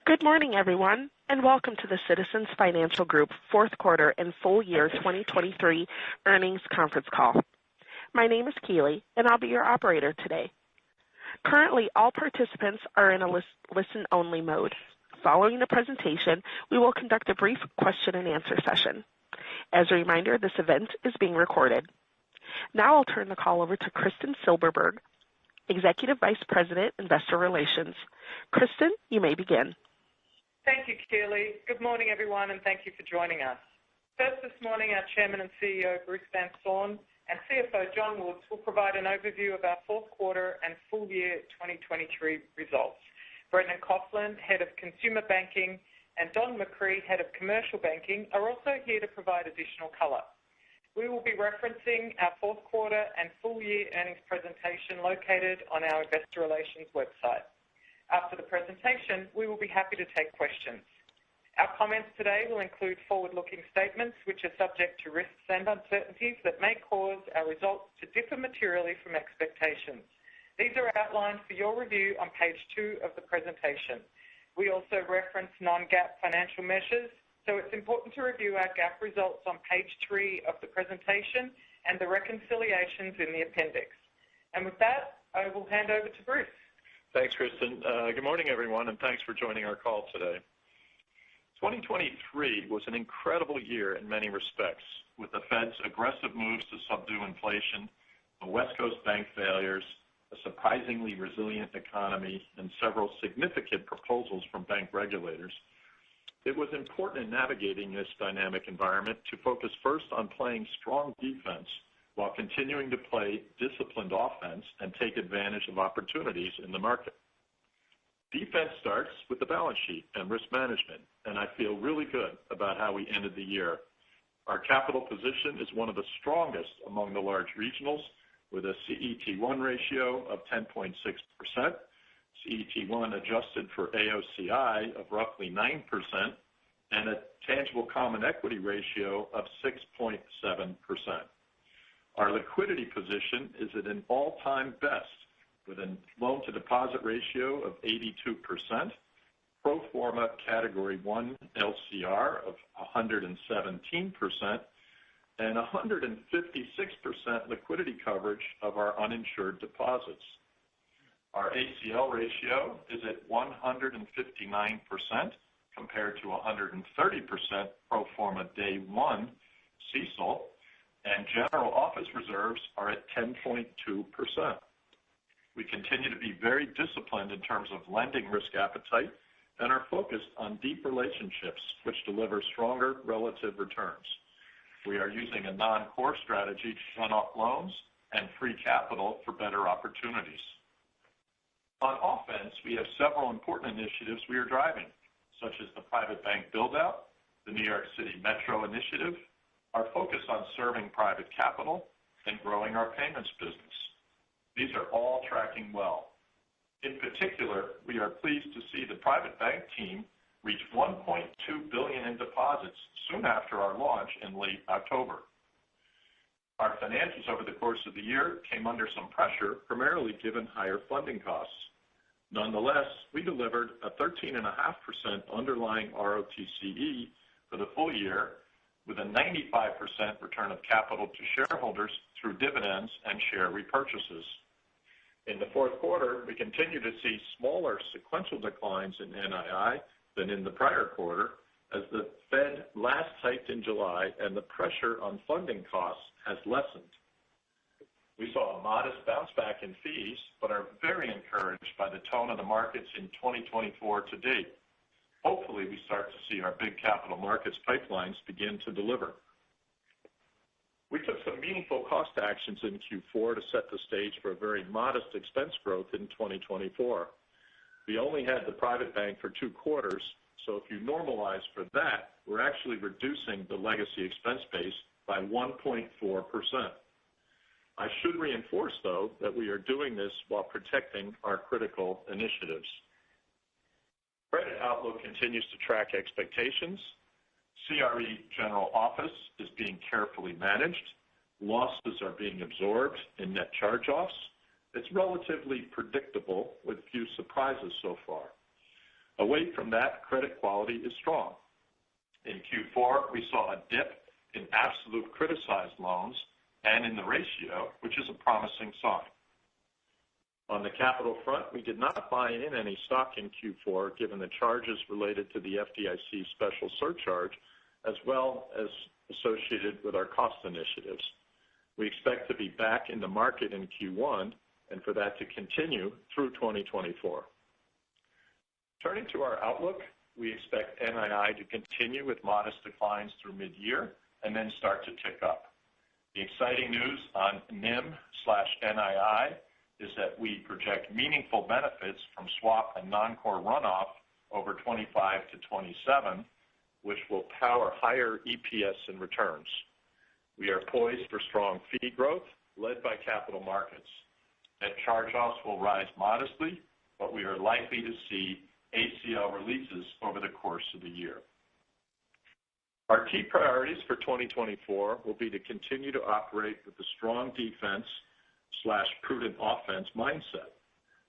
Good morning, everyone, and welcome to the Citizens Financial Group fourth quarter and full year 2023 earnings conference call. My name is Keely, and I'll be your operator today. Currently, all participants are in a listen-only mode. Following the presentation, we will conduct a brief question-and-answer session. As a reminder, this event is being recorded. Now I'll turn the call over to Kristen Silberberg, Executive Vice President, Investor Relations. Kristen, you may begin. Thank you, Keely. Good morning, everyone, and thank you for joining us. First this morning, our Chairman and CEO, Bruce Van Saun, and CFO, John Woods, will provide an overview of our fourth quarter and full year 2023 results. Brendan Coughlin, Head of Consumer Banking, and Don McCree, Head of Commercial Banking, are also here to provide additional color. We will be referencing our fourth quarter and full year earnings presentation located on our Investor Relations website. After the presentation, we will be happy to take questions. Our comments today will include forward-looking statements which are subject to risks and uncertainties that may cause our results to differ materially from expectations. These are outlined for your review on page 2 of the presentation. We also reference non-GAAP financial measures, so it's important to review our GAAP results on page 3 of the presentation and the reconciliations in the appendix. And with that, I will hand over to Bruce. Thanks, Kristen. Good morning, everyone, and thanks for joining our call today. 2023 was an incredible year in many respects, with the Fed's aggressive moves to subdue inflation, the West Coast bank failures, a surprisingly resilient economy, and several significant proposals from bank regulators. It was important in navigating this dynamic environment to focus first on playing strong defense while continuing to play disciplined offense and take advantage of opportunities in the market. Defense starts with the balance sheet and risk management, and I feel really good about how we ended the year. Our capital position is one of the strongest among the large regionals, with a CET1 ratio of 10.6%, CET1 adjusted for AOCI of roughly 9%, and a tangible common equity ratio of 6.7%. Our liquidity position is at an all-time best, with a loan-to-deposit ratio of 82%, pro forma Category 1 LCR of 117%, and 156% liquidity coverage of our uninsured deposits. Our ACL ratio is at 159% compared to 130% pro forma Day 1 CECL, and general office reserves are at 10.2%. We continue to be very disciplined in terms of lending risk appetite and are focused on deep relationships which deliver stronger relative returns. We are using a non-core strategy to run off loans and free capital for better opportunities. On offense, we have several important initiatives we are driving, such as the private bank build-out, the New York City Metro initiative, our focus on serving private capital, and growing our payments business. These are all tracking well. In particular, we are pleased to see the private bank team reach $1.2 billion in deposits soon after our launch in late October. Our financials over the course of the year came under some pressure, primarily given higher funding costs. Nonetheless, we delivered a 13.5% underlying ROTCE for the full year, with a 95% return of capital to shareholders through dividends and share repurchases. In the fourth quarter, we continue to see smaller sequential declines in NII than in the prior quarter, as the Fed last hiked in July and the pressure on funding costs has lessened. We saw a modest bounce back in fees, but are very encouraged by the tone of the markets in 2024 to date. Hopefully, we start to see our big capital markets pipelines begin to deliver. We took some meaningful cost actions in Q4 to set the stage for a very modest expense growth in 2024. We only had the private bank for 2 quarters, so if you normalize for that, we're actually reducing the legacy expense base by 1.4%. I should reinforce, though, that we are doing this while protecting our critical initiatives. Credit outlook continues to track expectations. CRE general office is being carefully managed. Losses are being absorbed in net charge-offs. It's relatively predictable with few surprises so far. Away from that, credit quality is strong. In Q4, we saw a dip in absolute criticized loans and in the ratio, which is a promising sign. On the capital front, we did not buy in any stock in Q4 given the charges related to the FDIC special surcharge as well as associated with our cost initiatives. We expect to be back in the market in Q1 and for that to continue through 2024. Turning to our outlook, we expect NII to continue with modest declines through mid-year and then start to tick up. The exciting news on NIM/NII is that we project meaningful benefits from swap and non-core runoff over 25 to 27, which will power higher EPS and returns. We are poised for strong fee growth led by capital markets. Net charge-offs will rise modestly, but we are likely to see ACL releases over the course of the year. Our key priorities for 2024 will be to continue to operate with a strong defense/prudent offense mindset.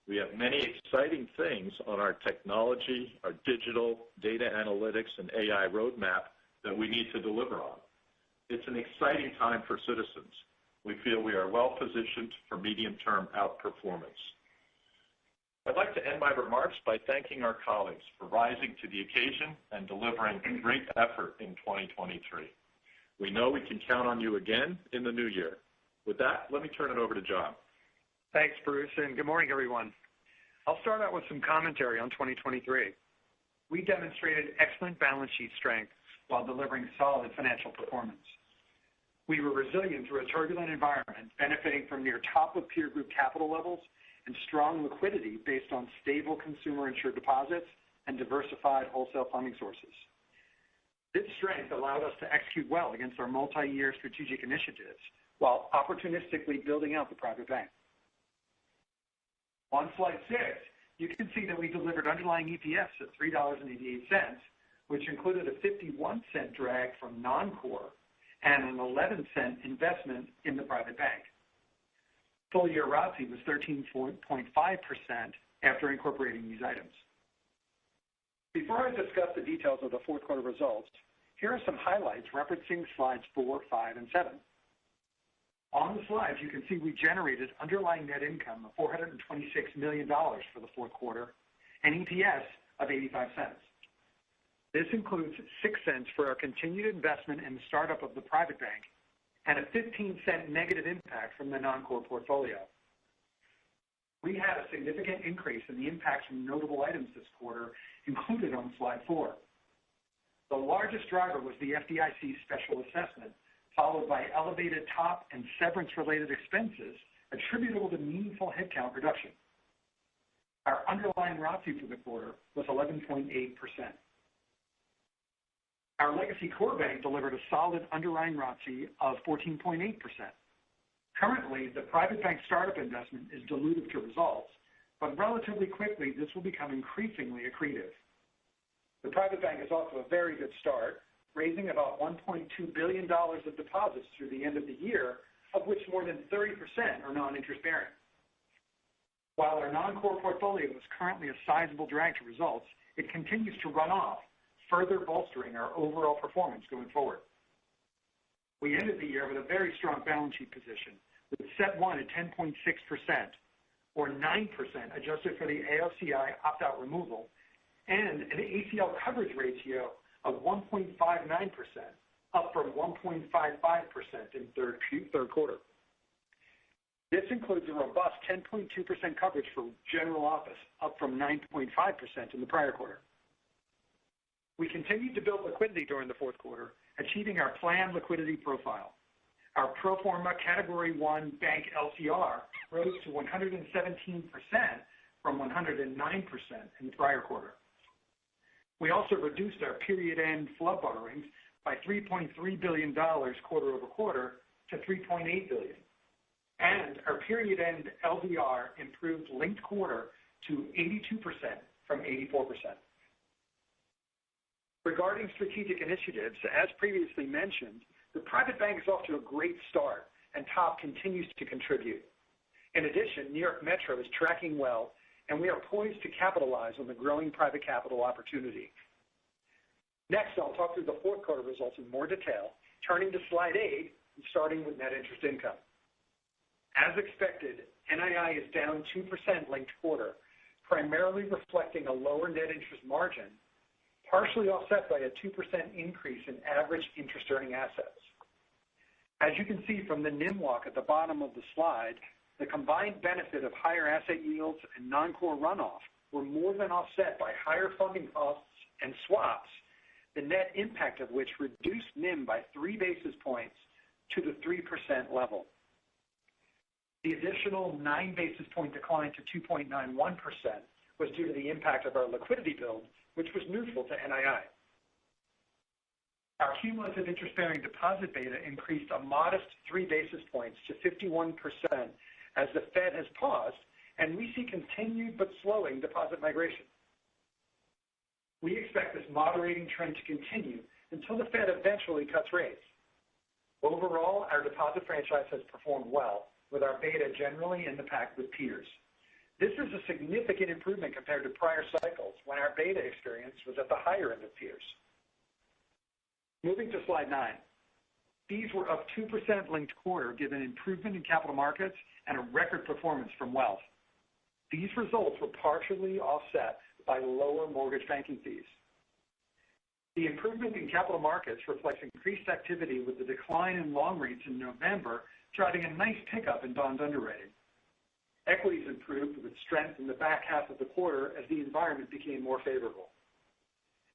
We have many exciting things on our technology, our digital, data analytics, and AI roadmap that we need to deliver on. It's an exciting time for Citizens. We feel we are well positioned for medium-term outperformance. I'd like to end my remarks by thanking our colleagues for rising to the occasion and delivering great effort in 2023. We know we can count on you again in the new year. With that, let me turn it over to John. Thanks, Bruce, and good morning, everyone. I'll start out with some commentary on 2023. We demonstrated excellent balance sheet strength while delivering solid financial performance. We were resilient through a turbulent environment, benefiting from near top-of-peer group capital levels and strong liquidity based on stable consumer-insured deposits and diversified wholesale funding sources. This strength allowed us to execute well against our multi-year strategic initiatives while opportunistically building out the private bank. On slide 6, you can see that we delivered underlying EPS of $3.88, which included a 51-cent drag from non-core and an 11-cent investment in the private bank. Full-year ROTCE was 13.5% after incorporating these items. Before I discuss the details of the fourth quarter results, here are some highlights referencing slides 4, 5, and 7. On the slides, you can see we generated underlying net income of $426 million for the fourth quarter and EPS of 85 cents. This includes 6 cents for our continued investment in the startup of the private bank and a 15-cent negative impact from the non-core portfolio. We had a significant increase in the impacts from notable items this quarter included on slide 4. The largest driver was the FDIC special assessment, followed by elevated top and severance-related expenses attributable to meaningful headcount reduction. Our underlying ROTCE for the quarter was 11.8%. Our legacy core bank delivered a solid underlying ROTCE of 14.8%. Currently, the private bank startup investment is dilutive to results, but relatively quickly this will become increasingly accretive. The private bank is off to a very good start, raising about $1.2 billion of deposits through the end of the year, of which more than 30% are non-interest bearing. While our non-core portfolio is currently a sizable drag to results, it continues to run off, further bolstering our overall performance going forward. We ended the year with a very strong balance sheet position, with CET1 at 10.6%, or 9% adjusted for the AOCI opt-out removal, and an ACL coverage ratio of 1.59%, up from 1.55% in third quarter. This includes a robust 10.2% coverage for general office, up from 9.5% in the prior quarter. We continued to build liquidity during the fourth quarter, achieving our planned liquidity profile. Our pro forma Category 1 bank LCR rose to 117% from 109% in the prior quarter. We also reduced our period-end FHLB borrowings by $3.3 billion quarter over quarter to $3.8 billion, and our period-end LDR improved linked quarter to 82% from 84%. Regarding strategic initiatives, as previously mentioned, the private bank is off to a great start, and TOP continues to contribute. In addition, New York Metro is tracking well, and we are poised to capitalize on the growing private capital opportunity. Next, I'll talk through the fourth quarter results in more detail, turning to slide 8 and starting with net interest income. As expected, NII is down 2% linked quarter, primarily reflecting a lower net interest margin, partially offset by a 2% increase in average interest-earning assets. As you can see from the NIM walk at the bottom of the slide, the combined benefit of higher asset yields and non-core runoff were more than offset by higher funding costs and swaps, the net impact of which reduced NIM by 3 basis points to the 3% level. The additional 9 basis point decline to 2.91% was due to the impact of our liquidity build, which was neutral to NII. Our cumulative interest-bearing deposit beta increased a modest 3 basis points to 51% as the Fed has paused, and we see continued but slowing deposit migration. We expect this moderating trend to continue until the Fed eventually cuts rates. Overall, our deposit franchise has performed well, with our beta generally in the pack with peers. This is a significant improvement compared to prior cycles when our beta experience was at the higher end of peers. Moving to slide 9. Fees were up 2% linked quarter given improvement in capital markets and a record performance from wealth. These results were partially offset by lower mortgage banking fees. The improvement in capital markets reflects increased activity with the decline in long rates in November, driving a nice pickup in bond underwriting. Equities improved with strength in the back half of the quarter as the environment became more favorable.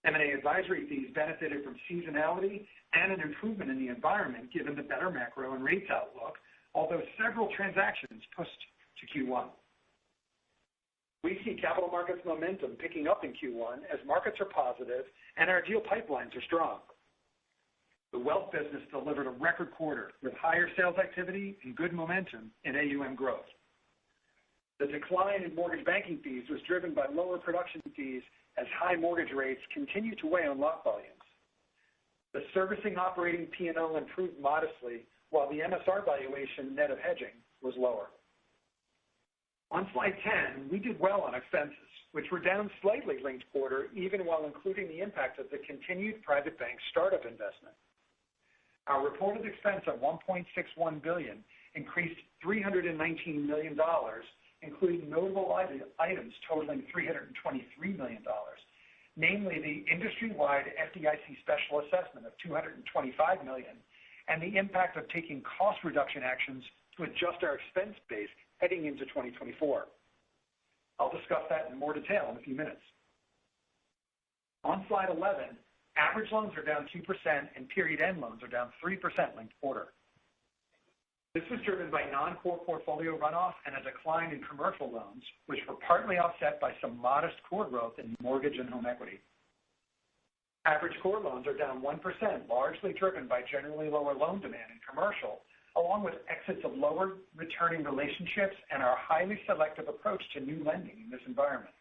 M&A advisory fees benefited from seasonality and an improvement in the environment given the better macro and rates outlook, although several transactions pushed to Q1. We see capital markets momentum picking up in Q1 as markets are positive and our deal pipelines are strong. The wealth business delivered a record quarter with higher sales activity and good momentum in AUM growth. The decline in mortgage banking fees was driven by lower production fees as high mortgage rates continue to weigh on lock volumes. The servicing operating P&L improved modestly, while the MSR valuation net of hedging was lower. On slide 10, we did well on expenses, which were down slightly linked quarter, even while including the impact of the continued private bank startup investment. Our reported expense of $1.61 billion increased $319 million, including notable items totaling $323 million, namely the industry-wide FDIC special assessment of $225 million and the impact of taking cost reduction actions to adjust our expense base heading into 2024. I'll discuss that in more detail in a few minutes. On slide 11, average loans are down 2% and period-end loans are down 3% linked quarter. This was driven by non-core portfolio runoff and a decline in commercial loans, which were partly offset by some modest core growth in mortgage and home equity. Average core loans are down 1%, largely driven by generally lower loan demand in commercial, along with exits of lower returning relationships and our highly selective approach to new lending in this environment.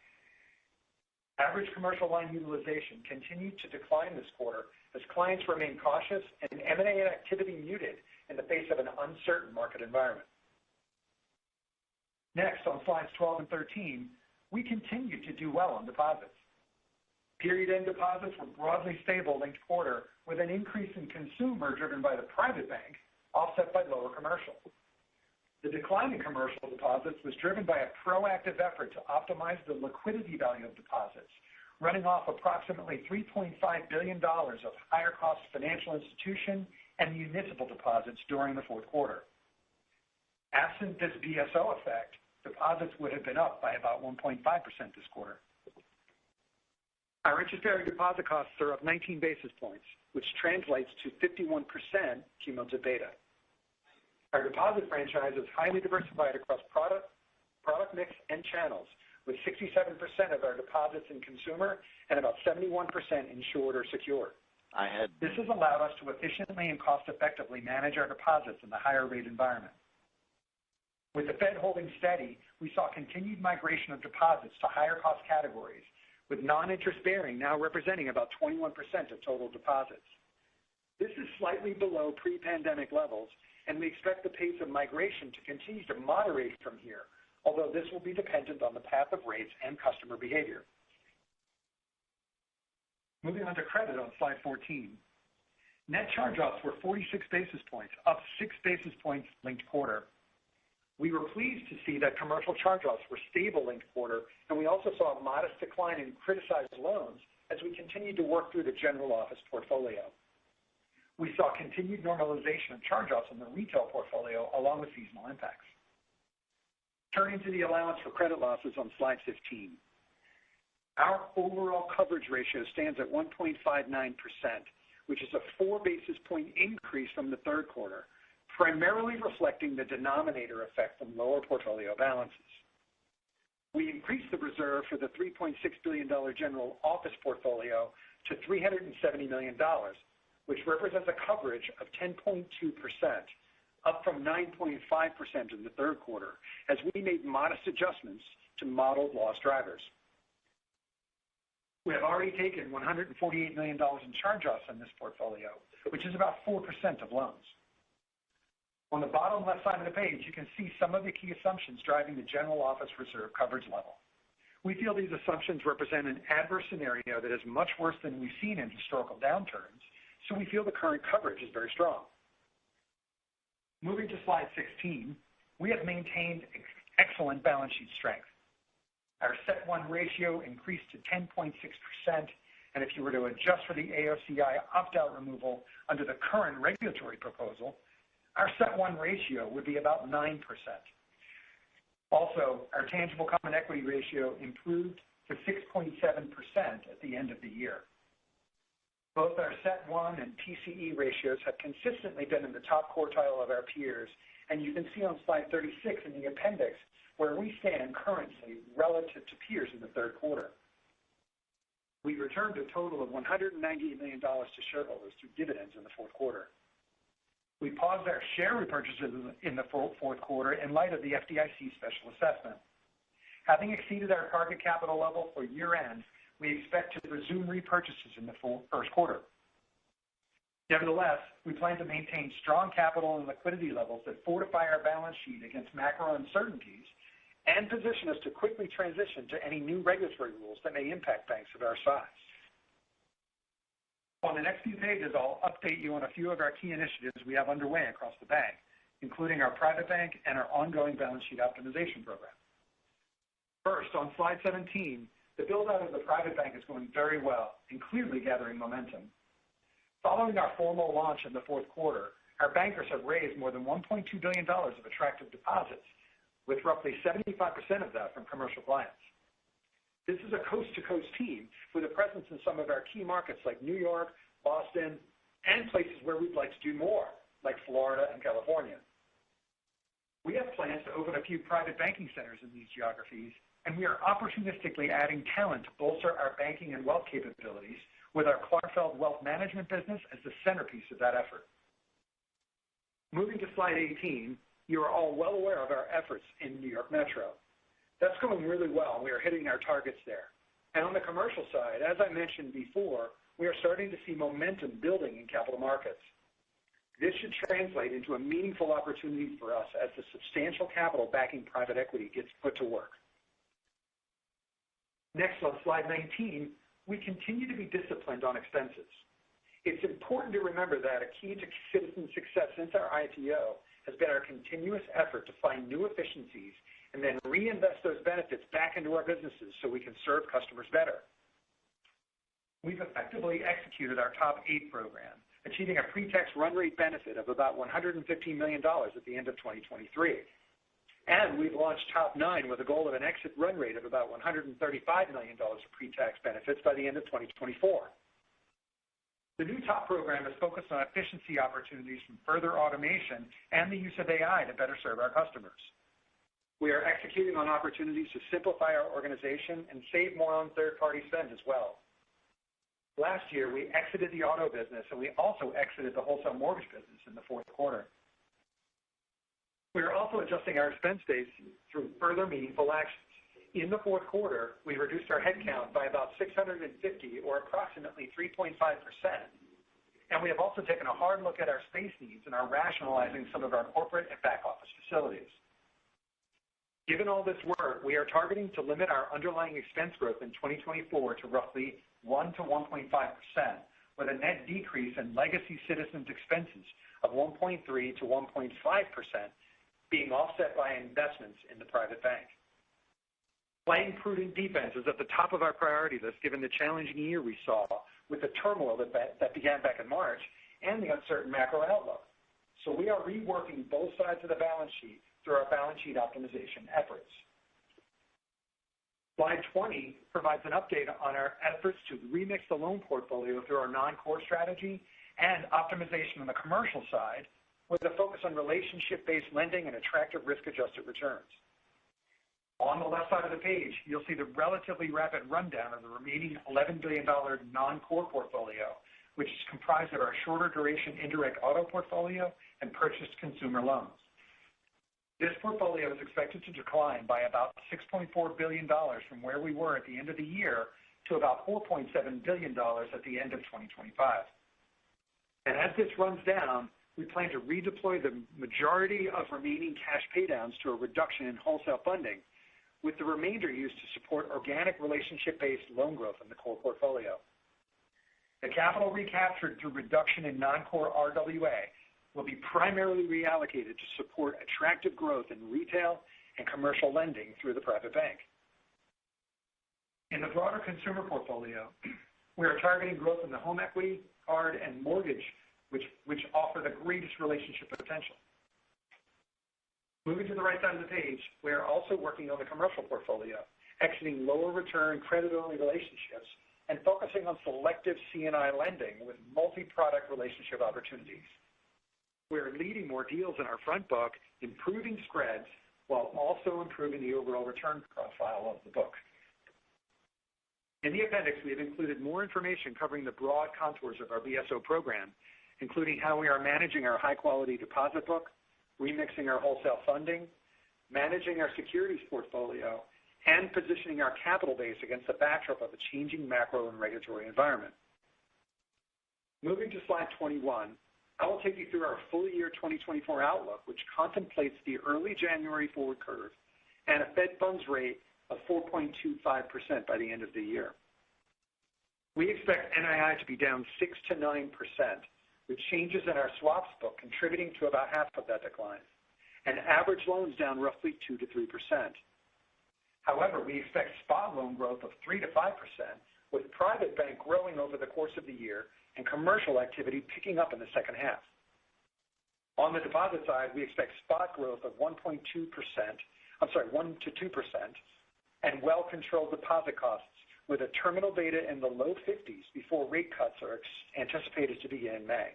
Average commercial line utilization continued to decline this quarter as clients remain cautious and M&A activity muted in the face of an uncertain market environment. Next, on slides 12 and 13, we continued to do well on deposits. Period-end deposits were broadly stable linked quarter, with an increase in consumer driven by the private bank, offset by lower commercial. The decline in commercial deposits was driven by a proactive effort to optimize the liquidity value of deposits, running off approximately $3.5 billion of higher cost financial institution and municipal deposits during the fourth quarter. Absent this BSO effect, deposits would have been up by about 1.5% this quarter. Our interest-bearing deposit costs are up 19 basis points, which translates to 51% cumulative beta. Our deposit franchise is highly diversified across product mix, and channels, with 67% of our deposits in consumer and about 71% insured or secured. This has allowed us to efficiently and cost-effectively manage our deposits in the higher rate environment. With the Fed holding steady, we saw continued migration of deposits to higher cost categories, with non-interest bearing now representing about 21% of total deposits. This is slightly below pre-pandemic levels, and we expect the pace of migration to continue to moderate from here, although this will be dependent on the path of rates and customer behavior. Moving on to credit on slide 14. Net charge-offs were 46 basis points, up 6 basis points linked quarter. We were pleased to see that commercial charge-offs were stable linked quarter, and we also saw a modest decline in criticized loans as we continued to work through the general office portfolio. We saw continued normalization of charge-offs in the retail portfolio along with seasonal impacts. Turning to the allowance for credit losses on slide 15. Our overall coverage ratio stands at 1.59%, which is a 4 basis point increase from the third quarter, primarily reflecting the denominator effect from lower portfolio balances. We increased the reserve for the $3.6 billion general office portfolio to $370 million, which represents a coverage of 10.2%, up from 9.5% in the third quarter, as we made modest adjustments to modeled loss drivers. We have already taken $148 million in charge-offs in this portfolio, which is about 4% of loans. On the bottom left side of the page, you can see some of the key assumptions driving the general office reserve coverage level. We feel these assumptions represent an adverse scenario that is much worse than we've seen in historical downturns, so we feel the current coverage is very strong. Moving to slide 16, we have maintained excellent balance sheet strength. Our CET1 ratio increased to 10.6%, and if you were to adjust for the AOCI opt-out removal under the current regulatory proposal, our CET1 ratio would be about 9%. Also, our tangible common equity ratio improved to 6.7% at the end of the year. Both our CET1 and TCE ratios have consistently been in the top quartile of our peers, and you can see on slide 36 in the appendix where we stand currently relative to peers in the third quarter. We returned a total of $198 million to shareholders through dividends in the fourth quarter. We paused our share repurchases in the fourth quarter in light of the FDIC special assessment. Having exceeded our target capital level for year-end, we expect to resume repurchases in the first quarter. Nevertheless, we plan to maintain strong capital and liquidity levels that fortify our balance sheet against macro uncertainties and position us to quickly transition to any new regulatory rules that may impact banks of our size. On the next few pages, I'll update you on a few of our key initiatives we have underway across the bank, including our private bank and our ongoing balance sheet optimization program. First, on slide 17, the build-out of the private bank is going very well and clearly gathering momentum. Following our formal launch in the fourth quarter, our bankers have raised more than $1.2 billion of attractive deposits, with roughly 75% of that from commercial clients. This is a coast-to-coast team with a presence in some of our key markets like New York, Boston, and places where we'd like to do more, like Florida and California. We have plans to open a few private banking centers in these geographies, and we are opportunistically adding talent to bolster our banking and wealth capabilities with our Clarfeld Wealth Management business as the centerpiece of that effort. Moving to slide 18, you are all well aware of our efforts in New York Metro. That's going really well. We are hitting our targets there. And on the commercial side, as I mentioned before, we are starting to see momentum building in capital markets. This should translate into a meaningful opportunity for us as the substantial capital backing private equity gets put to work. Next, on slide 19, we continue to be disciplined on expenses. It's important to remember that a key to Citizens' success since our IPO has been our continuous effort to find new efficiencies and then reinvest those benefits back into our businesses so we can serve customers better. We've effectively executed our TOP 8 program, achieving a pre-tax run rate benefit of about $115 million at the end of 2023. And we've launched TOP 9 with a goal of an exit run rate of about $135 million of pre-tax benefits by the end of 2024. The new TOP program is focused on efficiency opportunities from further automation and the use of AI to better serve our customers. We are executing on opportunities to simplify our organization and save more on third-party spend as well. Last year, we exited the auto business, and we also exited the wholesale mortgage business in the fourth quarter. We are also adjusting our expense base through further meaningful actions. In the fourth quarter, we reduced our headcount by about 650, or approximately 3.5%. And we have also taken a hard look at our space needs and are rationalizing some of our corporate and back office facilities. Given all this work, we are targeting to limit our underlying expense growth in 2024 to roughly 1 to 1.5%, with a net decrease in legacy Citizens expenses of 1.3 to 1.5% being offset by investments in the private bank. Playing prudent defense is at the top of our priority list given the challenging year we saw with the turmoil that began back in March and the uncertain macro outlook. So we are reworking both sides of the balance sheet through our balance sheet optimization efforts. Slide 20 provides an update on our efforts to remix the loan portfolio through our non-core strategy and optimization on the commercial side with a focus on relationship-based lending and attractive risk-adjusted returns. On the left side of the page, you'll see the relatively rapid rundown of the remaining $11 billion non-core portfolio, which is comprised of our shorter duration indirect auto portfolio and purchased consumer loans. This portfolio is expected to decline by about $6.4 billion from where we were at the end of the year to about $4.7 billion at the end of 2025. And as this runs down, we plan to redeploy the majority of remaining cash paydowns to a reduction in wholesale funding, with the remainder used to support organic relationship-based loan growth in the core portfolio. The capital recaptured through reduction in non-core RWA will be primarily reallocated to support attractive growth in retail and commercial lending through the private bank. In the broader consumer portfolio, we are targeting growth in the home equity, card, and mortgage, which offer the greatest relationship potential. Moving to the right side of the page, we are also working on the commercial portfolio, exiting lower return credit-only relationships and focusing on selective C&I lending with multi-product relationship opportunities. We are leading more deals in our front book, improving spreads, while also improving the overall return profile of the book. In the appendix, we have included more information covering the broad contours of our BSO program, including how we are managing our high-quality deposit book, remixing our wholesale funding, managing our securities portfolio, and positioning our capital base against the backdrop of a changing macro and regulatory environment. Moving to slide 21, I will take you through our full year 2024 outlook, which contemplates the early January forward curve and a Fed funds rate of 4.25% by the end of the year. We expect NII to be down 6 to 9%, with changes in our swaps book contributing to about half of that decline, and average loans down roughly 2 to 3%. However, we expect spot loan growth of 3 to 5%, with private bank growing over the course of the year and commercial activity picking up in the second half. On the deposit side, we expect spot growth of 1 to 2%, and well-controlled deposit costs with a terminal beta in the low 50s before rate cuts are anticipated to begin in May.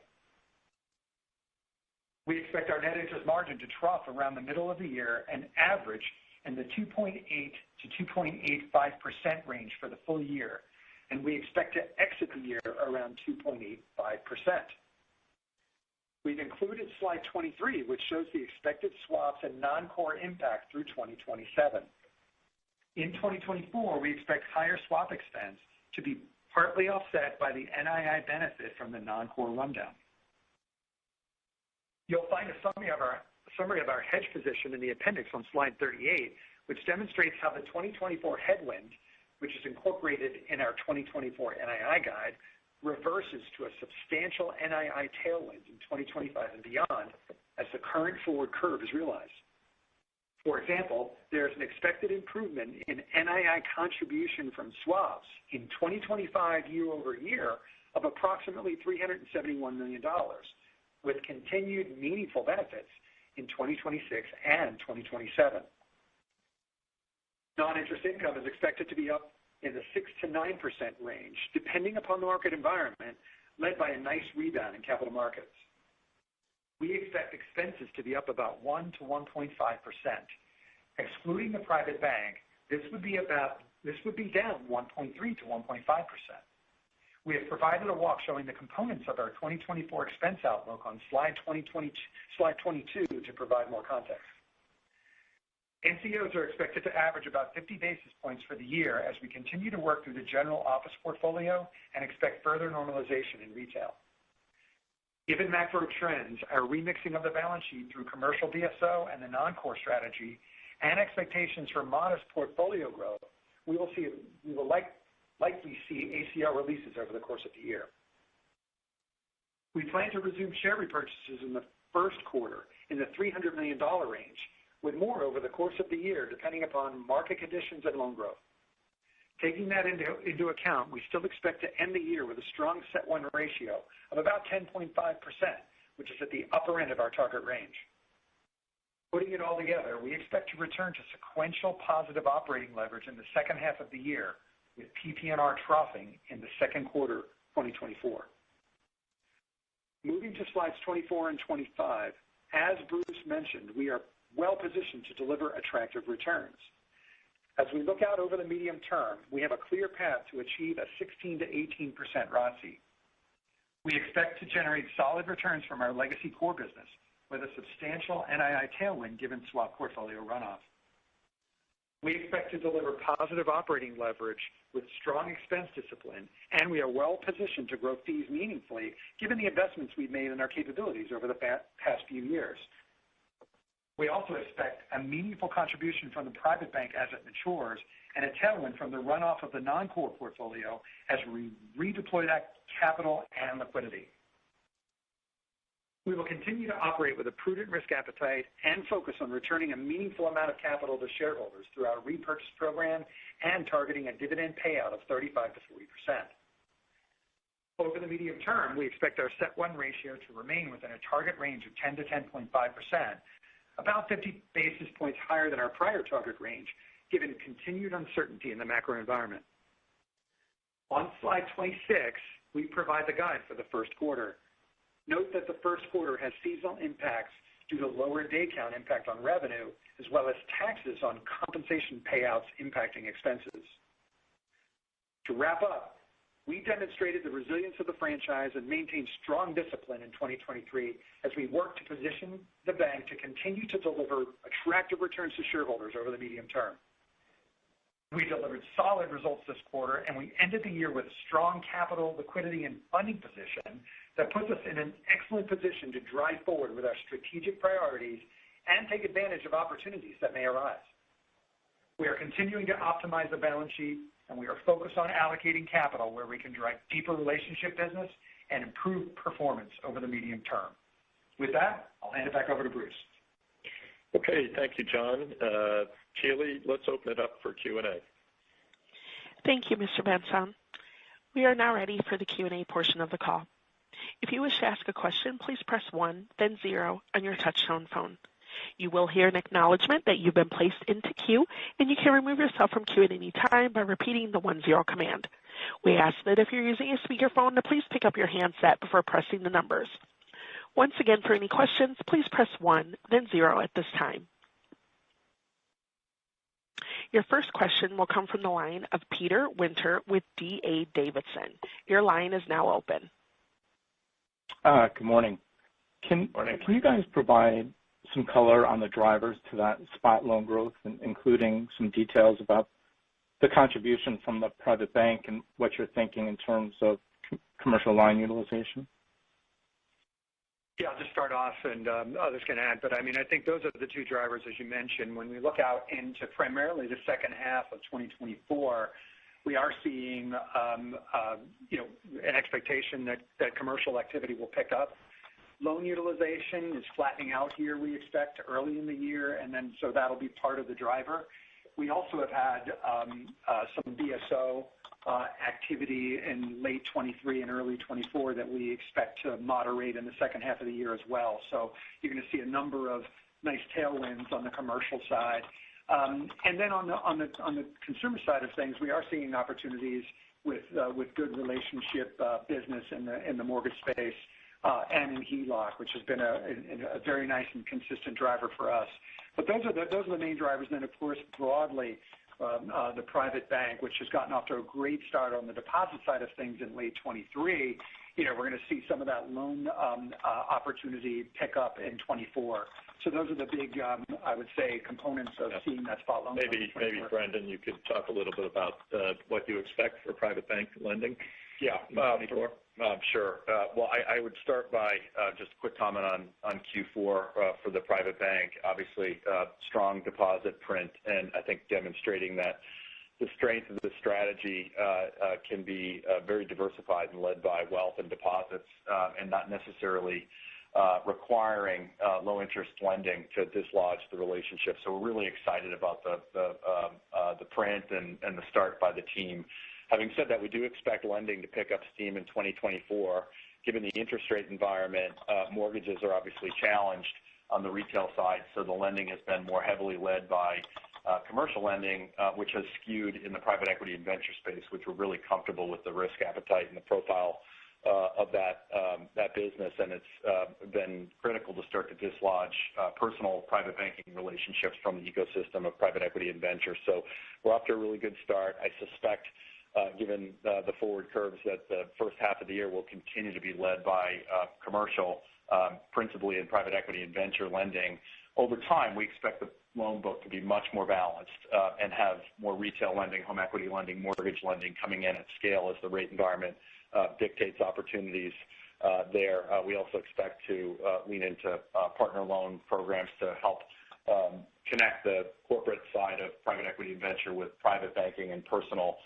We expect our net interest margin to trough around the middle of the year and average in the 2.8 to 2.85% range for the full year, and we expect to exit the year around 2.85%. We've included slide 23, which shows the expected swaps and non-core impact through 2027. In 2024, we expect higher swap expense to be partly offset by the NII benefit from the non-core rundown. You'll find a summary of our hedge position in the appendix on slide 38, which demonstrates how the 2024 headwind, which is incorporated in our 2024 NII guide, reverses to a substantial NII tailwind in 2025 and beyond as the current forward curve is realized. For example, there is an expected improvement in NII contribution from swaps in 2025 year over year of approximately $371 million, with continued meaningful benefits in 2026 and 2027. Non-interest income is expected to be up in the 6 to 9% range, depending upon the market environment, led by a nice rebound in capital markets. We expect expenses to be up about 1 to 1.5%. Excluding the private bank, this would be down 1.3 to 1.5%. We have provided a walk showing the components of our 2024 expense outlook on slide 22 to provide more context. NCOs are expected to average about 50 basis points for the year as we continue to work through the general office portfolio and expect further normalization in retail. Given macro trends, our remixing of the balance sheet through commercial BSO and the non-core strategy, and expectations for modest portfolio growth, we will likely see ACL releases over the course of the year. We plan to resume share repurchases in the first quarter in the $300 million range, with more over the course of the year depending upon market conditions and loan growth. Taking that into account, we still expect to end the year with a strong CET1 ratio of about 10.5%, which is at the upper end of our target range. Putting it all together, we expect to return to sequential positive operating leverage in the second half of the year, with PPNR troughing in the second quarter 2024. Moving to slides 24 and 25, as Bruce mentioned, we are well positioned to deliver attractive returns. As we look out over the medium term, we have a clear path to achieve a 16 to 18% ROTCE. We expect to generate solid returns from our legacy core business with a substantial NII tailwind given swap portfolio runoff. We expect to deliver positive operating leverage with strong expense discipline, and we are well positioned to grow fees meaningfully given the investments we've made in our capabilities over the past few years. We also expect a meaningful contribution from the private bank as it matures and a tailwind from the runoff of the non-core portfolio as we redeploy that capital and liquidity. We will continue to operate with a prudent risk appetite and focus on returning a meaningful amount of capital to shareholders through our repurchase program and targeting a dividend payout of 35 to 40%. Over the medium term, we expect our CET1 ratio to remain within a target range of 10 to 10.5%, about 50 basis points higher than our prior target range, given continued uncertainty in the macro environment. On slide 26, we provide the guide for the first quarter. Note that the first quarter has seasonal impacts due to lower day count impact on revenue, as well as taxes on compensation payouts impacting expenses. To wrap up, we demonstrated the resilience of the franchise and maintained strong discipline in 2023 as we work to position the bank to continue to deliver attractive returns to shareholders over the medium term. We delivered solid results this quarter, and we ended the year with a strong capital, liquidity, and funding position that puts us in an excellent position to drive forward with our strategic priorities and take advantage of opportunities that may arise. We are continuing to optimize the balance sheet, and we are focused on allocating capital where we can drive deeper relationship business and improve performance over the medium term. With that, I'll hand it back over to Bruce. Okay, thank you, John. Keely, let's open it up for Q&A. Thank you, Mr. Benson. We are now ready for the Q&A portion of the call. If you wish to ask a question, please press 1, then 0 on your touch-tone phone. You will hear an acknowledgement that you've been placed into queue, and you can remove yourself from queue at any time by repeating the 1-0 command. We ask that if you're using a speakerphone, to please pick up your handset before pressing the numbers. Once again, for any questions, please press 1, then 0 at this time. Your first question will come from the line of Peter Winter with D.A. Davidson. Your line is now open. Good morning. Can you guys provide some color on the drivers to that spot loan growth, including some details about the contribution from the private bank and what you're thinking in terms of commercial line utilization? Yeah, I'll just start off, and others can add. But, I think those are the two drivers, as you mentioned. When we look out into primarily the second half of 2024, we are seeing, an expectation that commercial activity will pick up. Loan utilization is flattening out here, we expect, early in the year, and then so that'll be part of the driver. We also have had some BSO activity in late 23 and early 24 that we expect to moderate in the second half of the year as well. So you're going to see a number of nice tailwinds on the commercial side. And then on the consumer side of things, we are seeing opportunities with good relationship business in the mortgage space and in HELOC, which has been a very nice and consistent driver for us. But those are the main drivers. And then, of course, broadly, the private bank, which has gotten off to a great start on the deposit side of things in late 23. We're going to see some of that loan opportunity pick up in 24. So those are the big, I would say, components of seeing that spot loan. Maybe Brendan, you could talk a little bit about what you expect for private bank lending. Yeah, sure. Well, I would start by just a quick comment on Q4 for the private bank. Obviously, strong deposit print, and I think demonstrating that the strength of the strategy can be very diversified and led by wealth and deposits, and not necessarily requiring low-interest lending to dislodge the relationship. So we're really excited about the print and the start by the team. Having said that, we do expect lending to pick up steam in 2024. Given the interest rate environment, mortgages are obviously challenged on the retail side, so the lending has been more heavily led by commercial lending, which has skewed in the private equity and venture space, which we're really comfortable with the risk appetite and the profile of that business, and it's been critical to start to dislodge personal private banking relationships from the ecosystem of private equity and venture. So we're off to a really good start. I suspect, given the forward curves, that the first half of the year will continue to be led by commercial, principally in private equity and venture lending. Over time, we expect the loan book to be much more balanced and have more retail lending, home equity lending, mortgage lending coming in at scale as the rate environment dictates opportunities there. We also expect to lean into partner loan programs to help connect the corporate side of private equity and venture with private banking and personal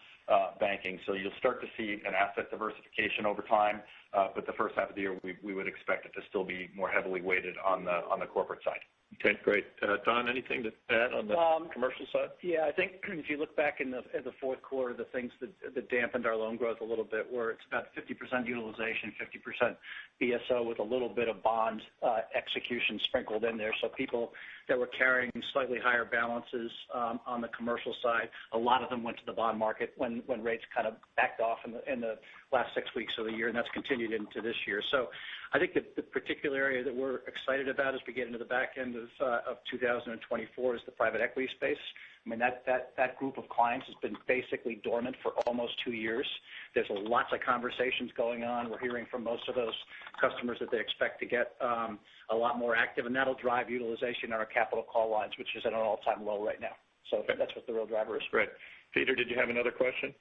banking. So you'll start to see an asset diversification over time, but the first half of the year we would expect it to still be more heavily weighted on the corporate side. Okay, great. Don, anything to add on the commercial side? Yeah, I think if you look back in the fourth quarter, the things that dampened our loan growth a little bit were it's about 50% utilization, 50% BSO with a little bit of bond execution sprinkled in there. So people that were carrying slightly higher balances on the commercial side, a lot of them went to the bond market when rates kind of backed off in the last 6 weeks of the year, and that's continued into this year. So I think that the particular area that we're excited about as we get into the back end of 2024 is the private equity space. I mean, that group of clients has been basically dormant for almost 2 years. There's lots of conversations going on. We're hearing from most of those customers that they expect to get a lot more active, and that'll drive utilization on our capital call lines, which is at an all-time low right now. So that's what the real driver is. Great. Peter, did you have another question?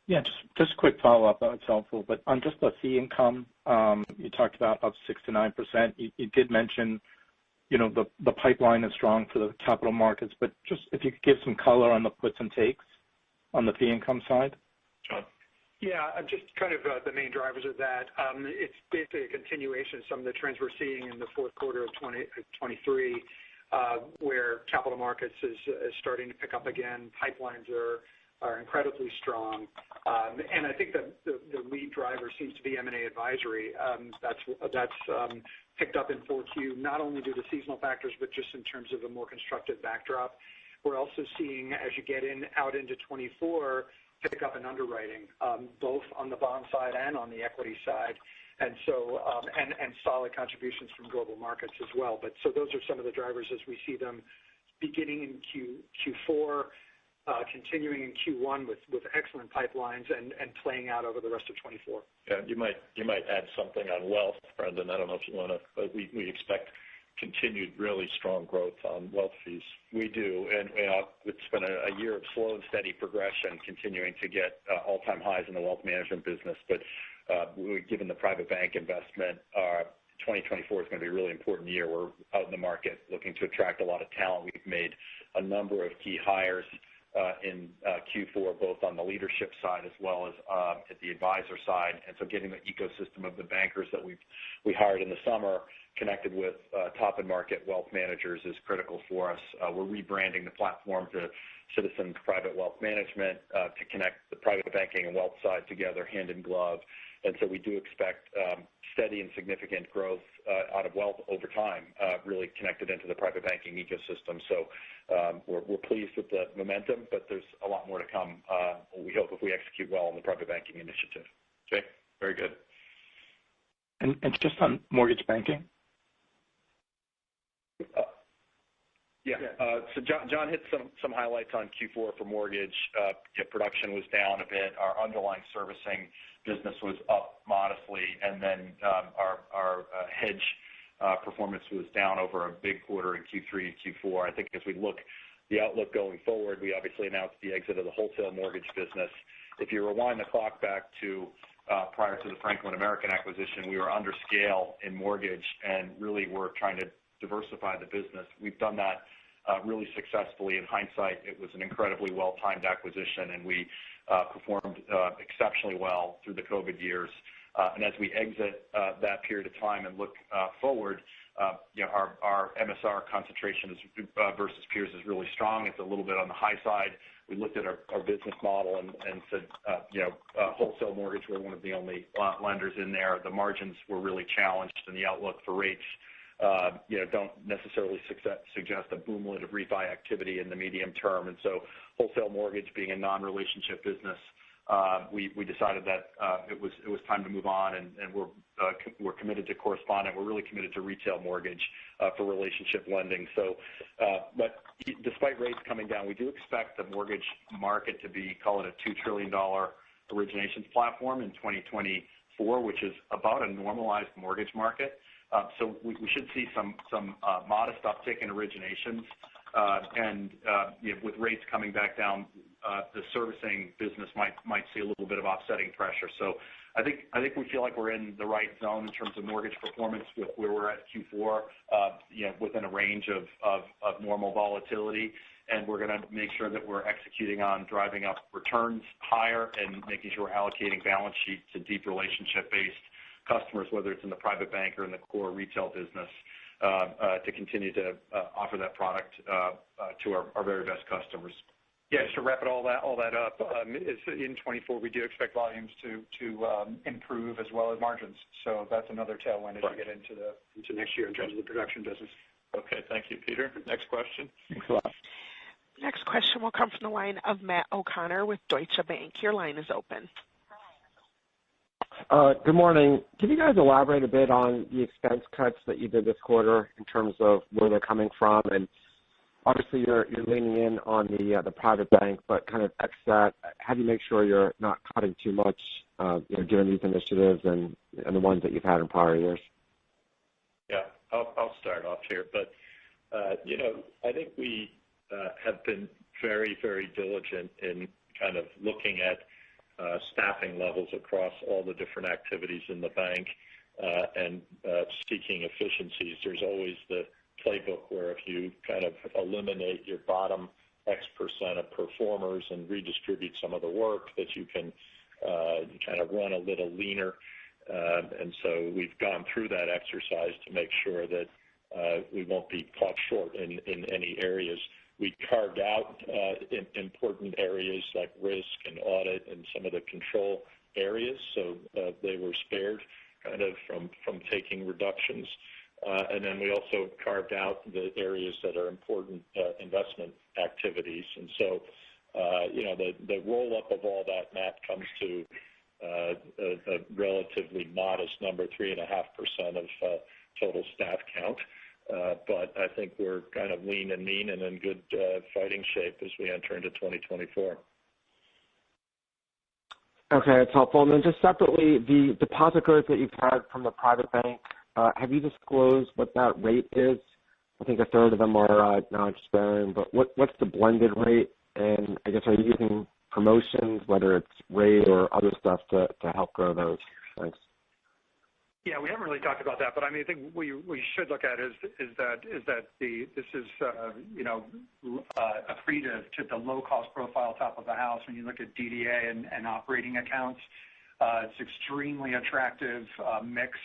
Yeah, just a quick follow-up. That's helpful. But on just the fee income, you talked about up 6 to 9%. You did mention, the pipeline is strong for the capital markets, but just if you could give some color on the puts and takes on the fee income side. John? Yeah, just kind of the main drivers of that. It's basically a continuation of some of the trends we're seeing in the fourth quarter of 2023, where capital markets is starting to pick up again. Pipelines are incredibly strong. And I think that the lead driver seems to be M&A advisory. That's picked up in 4Q, not only due to seasonal factors, but just in terms of a more constructive backdrop. We're also seeing, as you get out into 24, pick up in underwriting, both on the bond side and on the equity side. And so, and solid contributions from global markets as well. But so those are some of the drivers as we see them beginning in Q4, continuing in Q1 with excellent pipelines and playing out over the rest of 24. Yeah, you might add something on wealth, Brendan. I don't know if you want to, but we expect continued really strong growth on wealth fees. We do, and it's been a year of slow and steady progression, continuing to get all-time highs in the wealth management business. But given the private bank investment, 2024 is going to be a really important year. We're out in the market looking to attract a lot of talent. We've made a number of key hires in Q4, both on the leadership side as well as at the advisor side. And so getting the ecosystem of the bankers that we hired in the summer connected with top and market wealth managers is critical for us. We're rebranding the platform to Citizens Private Wealth Management to connect the private banking and wealth side together hand in glove. And so we do expect steady and significant growth out of wealth over time, really connected into the private banking ecosystem. So we're pleased with the momentum, but there's a lot more to come, we hope, if we execute well on the private banking initiative. Okay, very good. And just on mortgage banking? So John hit some highlights on Q4 for mortgage. Production was down a bit. Our underlying servicing business was up modestly, and then our hedge performance was down over a big quarter in Q3 and Q4. I think as we look the outlook going forward, we obviously announced the exit of the wholesale mortgage business if you rewind the clock back to prior to the Franklin American acquisition, we were under scale in mortgage and really were trying to diversify the business. We've done that really successfully. In hindsight, it was an incredibly well-timed acquisition, and we performed exceptionally well through the COVID years. And as we exit that period of time and look forward, our MSR concentration versus peers is really strong. It's a little bit on the high side. We looked at our business model and said, wholesale mortgage, we're one of the only lenders in there. The margins were really challenged, and the outlook for rates don't necessarily suggest a boomlet of refi activity in the medium term. And so wholesale mortgage being a non-relationship business, we decided that it was time to move on, and we're committed to correspondent. We're really committed to retail mortgage for relationship lending. So, but despite rates coming down, we do expect the mortgage market to be, call it a $2 trillion originations platform in 2024, which is about a normalized mortgage market. So we should see some modest uptick in originations, and with rates coming back down, the servicing business might see a little bit of offsetting pressure. So I think we feel like we're in the right zone in terms of mortgage performance with where we're at Q4, within a range of normal volatility, and we're going to make sure that we're executing on driving up returns higher and making sure we're allocating balance sheet to deep relationship-based customers, whether it's in the private bank or in the core retail business, to continue to offer that product to our very best customers. Yeah, just to wrap all that up, in 24 we do expect volumes to improve as well as margins. So that's another tailwind as we get into next year in terms of the production business. Okay, thank you, Peter. Next question. Thanks a lot. Next question will come from the line of Matt O'Connor with Deutsche Bank. Your line is open. Good morning. Can you guys elaborate a bit on the expense cuts that you did this quarter in terms of where they're coming from? And obviously you're leaning in on the private bank, but kind of ex that, how do you make sure you're not cutting too much, given these initiatives and the ones that you've had in prior years? Yeah, I'll start off here, but I think we have been very, very diligent in kind of looking at staffing levels across all the different activities in the bank and seeking efficiencies. There's always the playbook where if you kind of eliminate your bottom X% of performers and redistribute some of the work, that you can kind of run a little leaner. And so we've gone through that exercise to make sure that we won't be caught short in any areas. We carved out important areas like risk and audit and some of the control areas, so they were spared kind of from taking reductions. And then we also carved out the areas that are important investment activities. And so, the roll-up of all that, Matt, comes to a relatively modest number, 3.5% of total staff count. But I think we're kind of lean and mean and in good fighting shape as we enter into 2024. Okay, that's helpful. And then just separately, the deposit growth that you've had from the private bank, have you disclosed what that rate is? I think a third of them are non-interest-bearing, but what's the blended rate? And I guess, are you using promotions, whether it's rate or other stuff, to help grow those? Thanks. Yeah, we haven't really talked about that, but I mean, I think we should look at is that this is accretive to the low cost profile top of the house. When you look at DDA and operating accounts, it's extremely attractive mix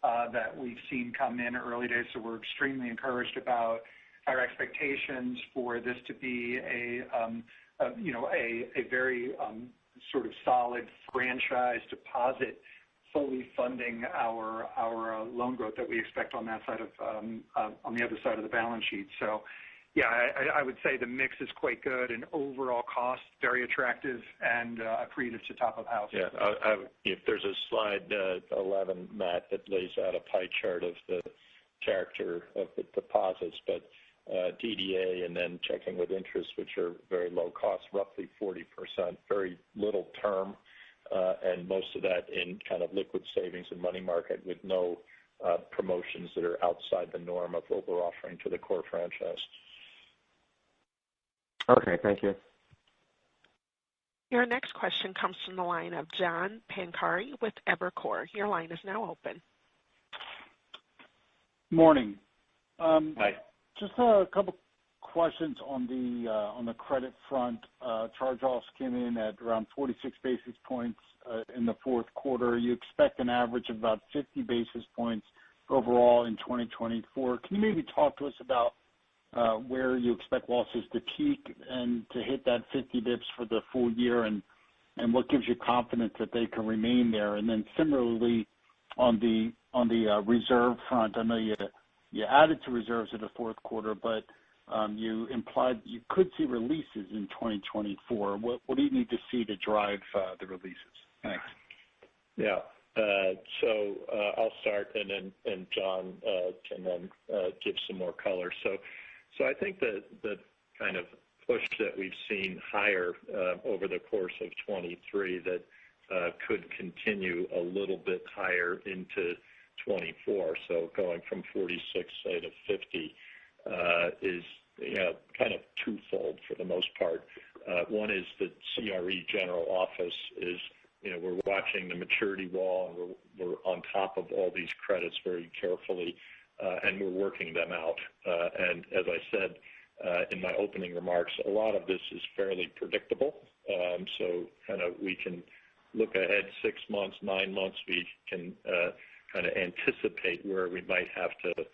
that we've seen come in early days. So we're extremely encouraged about our expectations for this to be a very sort of solid franchise deposit, fully funding our loan growth that we expect on that side of on the other side of the balance sheet. So, yeah, I would say the mix is quite good and overall cost very attractive and accretive to top of house. Yeah, if there's a slide 11, Matt, that lays out a pie chart of the character of the deposits, but DDA and then checking with interest, which are very low cost, roughly 40%, very little term. And most of that in kind of liquid savings and money market with no promotions that are outside the norm of what we're offering to the core franchise. Okay, thank you. Your next question comes from the line of John Pancari with Evercore. Your line is now open. Morning. Hi. Just a couple questions on the credit front. Charge-offs came in at around 46 basis points in the fourth quarter. You expect an average of about 50 basis points overall in 2024. Can you maybe talk to us about where you expect losses to peak and to hit that 50 bips for the full year, and what gives you confidence that they can remain there? And then similarly, on the reserve front, I know you added to reserves in the fourth quarter, but you implied you could see releases in 2024. What do you need to see to drive the releases? Thanks. Yeah. So I'll start, and John can then give some more color. So I think the kind of push that we've seen higher over the course of 23 that could continue a little bit higher into 24. So going from 46, say, to 50 is kind of twofold for the most part. One is the CRE general office is, we're watching the maturity wall, and we're on top of all these credits very carefully, and we're working them out. And as I said in my opening remarks, a lot of this is fairly predictable. So kind of we can look ahead 6 months, 9 months. We can kind of anticipate where we might have to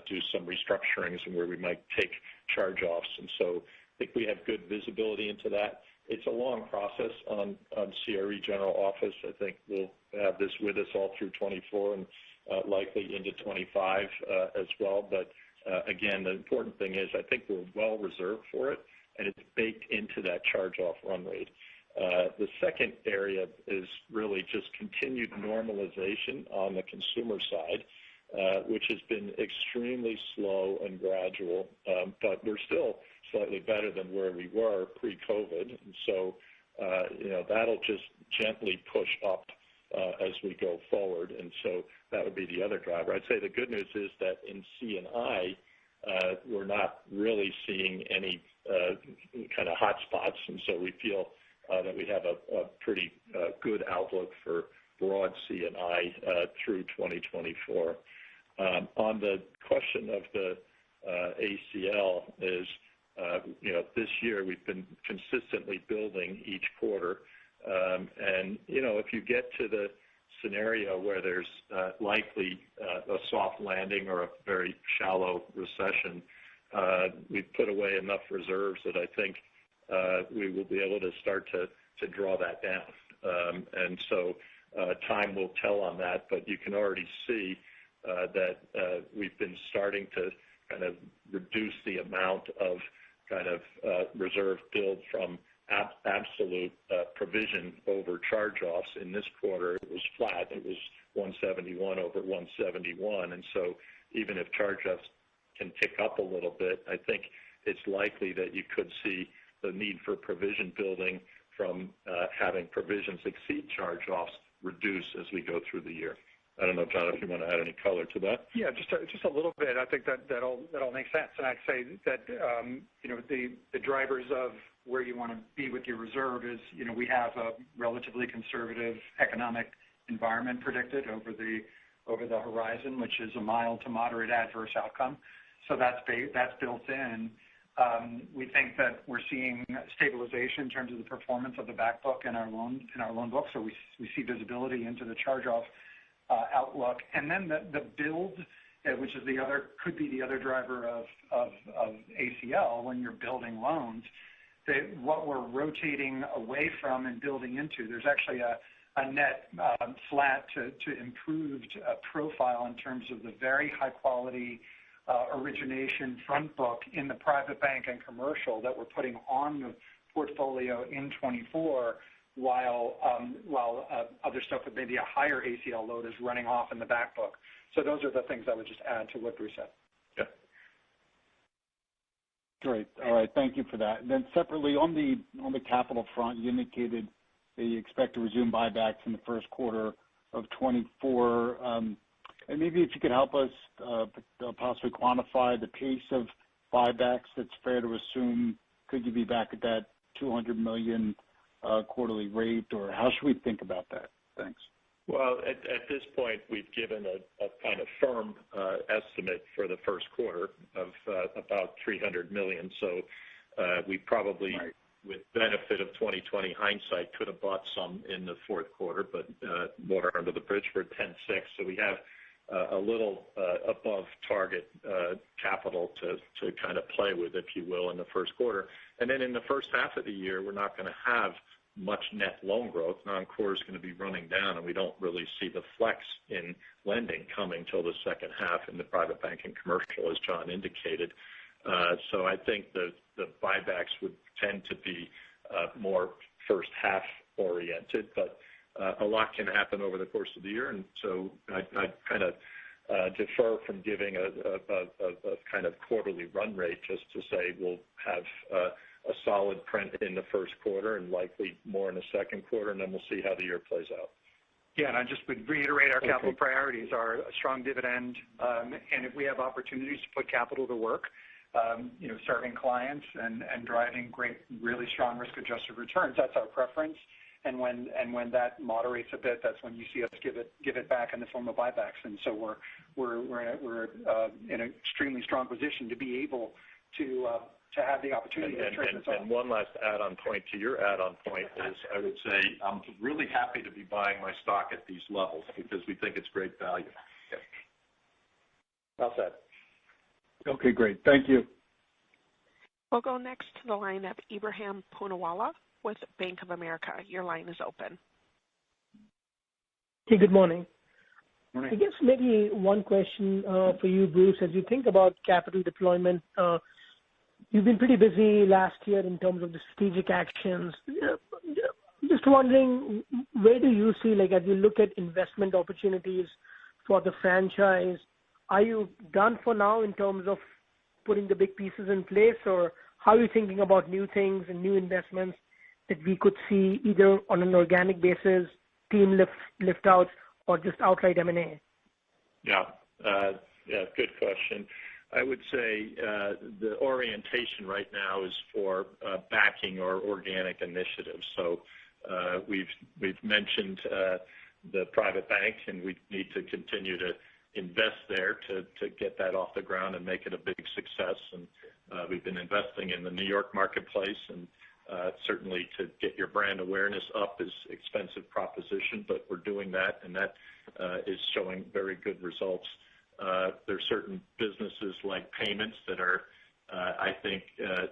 do some restructurings and where we might take charge-offs. And so I think we have good visibility into that. It's a long process on CRE general office. I think we'll have this with us all through 24 and likely into 25 as well. But again, the important thing is I think we're well reserved for it, and it's baked into that charge-off run rate. The second area is really just continued normalization on the consumer side, which has been extremely slow and gradual, but we're still slightly better than where we were pre-COVID. And so, that'll just gently push up as we go forward. And so that would be the other driver. I'd say the good news is that in C&I, we're not really seeing any kind of hot spots. And so we feel that we have a pretty good outlook for broad C&I through 2024. On the question of the ACL is, this year we've been consistently building each quarter. And, if you get to the scenario where there's likely a soft landing or a very shallow recession, we've put away enough reserves that I think we will be able to start to draw that down. And so time will tell on that, but you can already see that we've been starting to kind of reduce the amount of kind of reserve build from absolute provision over charge-offs. In this quarter, it was flat. It was 171 over 171. And so even if charge-offs can tick up a little bit, I think it's likely that you could see the need for provision building from having provisions exceed charge-offs reduce as we go through the year. I don't know, John, if you want to add any color to that. Yeah, just a little bit. I think that all makes sense. And I'd say that the drivers of where you want to be with your reserve is we have a relatively conservative economic environment predicted over the horizon, which is a mild to moderate adverse outcome. So that's built in. We think that we're seeing stabilization in terms of the performance of the back book in our loan book. So we see visibility into the charge-off outlook, and then the build, which is could be the other driver of ACL when you're building loans. What we're rotating away from and building into, there's actually a net flat to improved profile in terms of the very high quality origination front book in the private bank and commercial that we're putting on the portfolio in 24. While other stuff with maybe a higher ACL load is running off in the back book. So those are the things I would just add to what Bruce said. Yeah. Great. All right. Thank you for that. And then separately, on the capital front, you indicated that you expect to resume buybacks in the first quarter of 24. And maybe if you could help us possibly quantify the pace of buybacks that's fair to assume. Could you be back at that $200 million quarterly rate, or how should we think about that? Thanks. Well, at this point, we've given a kind of firm estimate for the first quarter of about $300 million. So we probably, with benefit of 2020 hindsight, could have bought some in the fourth quarter, but water under the bridge for 10.6. So we have a little above target capital to kind of play with, if you will, in the first quarter. And then in the first half of the year, we're not going to have much net loan growth. Non-core is going to be running down, and we don't really see the flex in lending coming till the second half in the private bank and commercial, as John indicated. So I think the buybacks would tend to be more first half oriented, but a lot can happen over the course of the year, and so I'd kind of defer from giving a kind of quarterly run rate, just to say we'll have a solid print in the first quarter and likely more in the second quarter, and then we'll see how the year plays out. Yeah, and I just would reiterate our capital priorities are a strong dividend, and if we have opportunities to put capital to work, serving clients and driving great, really strong risk-adjusted returns, that's our preference. And when that moderates a bit, that's when you see us give it back in the form of buybacks. And so we're in an extremely strong position to be able to have the opportunity to trade this off. And one last add-on point to your add-on point is, I would say I'm really happy to be buying my stock at these levels because we think it's great value. Yeah. Well said. Okay, great. Thank you. We'll go next to the line of Ebrahim Poonawala with Bank of America. Your line is open. Hey, good morning. Morning. I guess maybe one question for you, Bruce. As you think about capital deployment, you've been pretty busy last year in terms of the strategic actions. Just wondering, where do you see, like, as you look at investment opportunities for the franchise, are you done for now in terms of putting the big pieces in place, or how are you thinking about new things and new investments that we could see either on an organic basis, team lift outs, or just outright M&A? Yeah, good question. I would say the orientation right now is for backing our organic initiatives. So we've mentioned the private bank, and we need to continue to invest there to get that off the ground and make it a big success. And we've been investing in the New York marketplace, and certainly to get your brand awareness up is expensive proposition, but we're doing that, and that is showing very good results. There's certain businesses like payments that are, I think,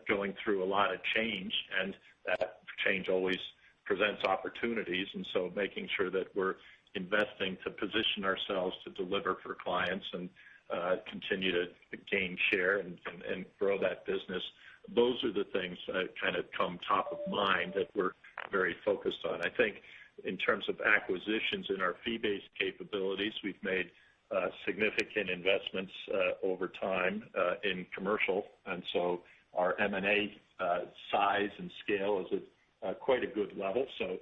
going through a lot of change, and that change always presents opportunities. And so making sure that we're investing to position ourselves to deliver for clients and continue to gain share and grow that business. Those are the things that kind of come top of mind that we're very focused on. I think in terms of acquisitions in our fee-based capabilities, we've made significant investments over time in commercial, and so our M&A size and scale is at quite a good level. So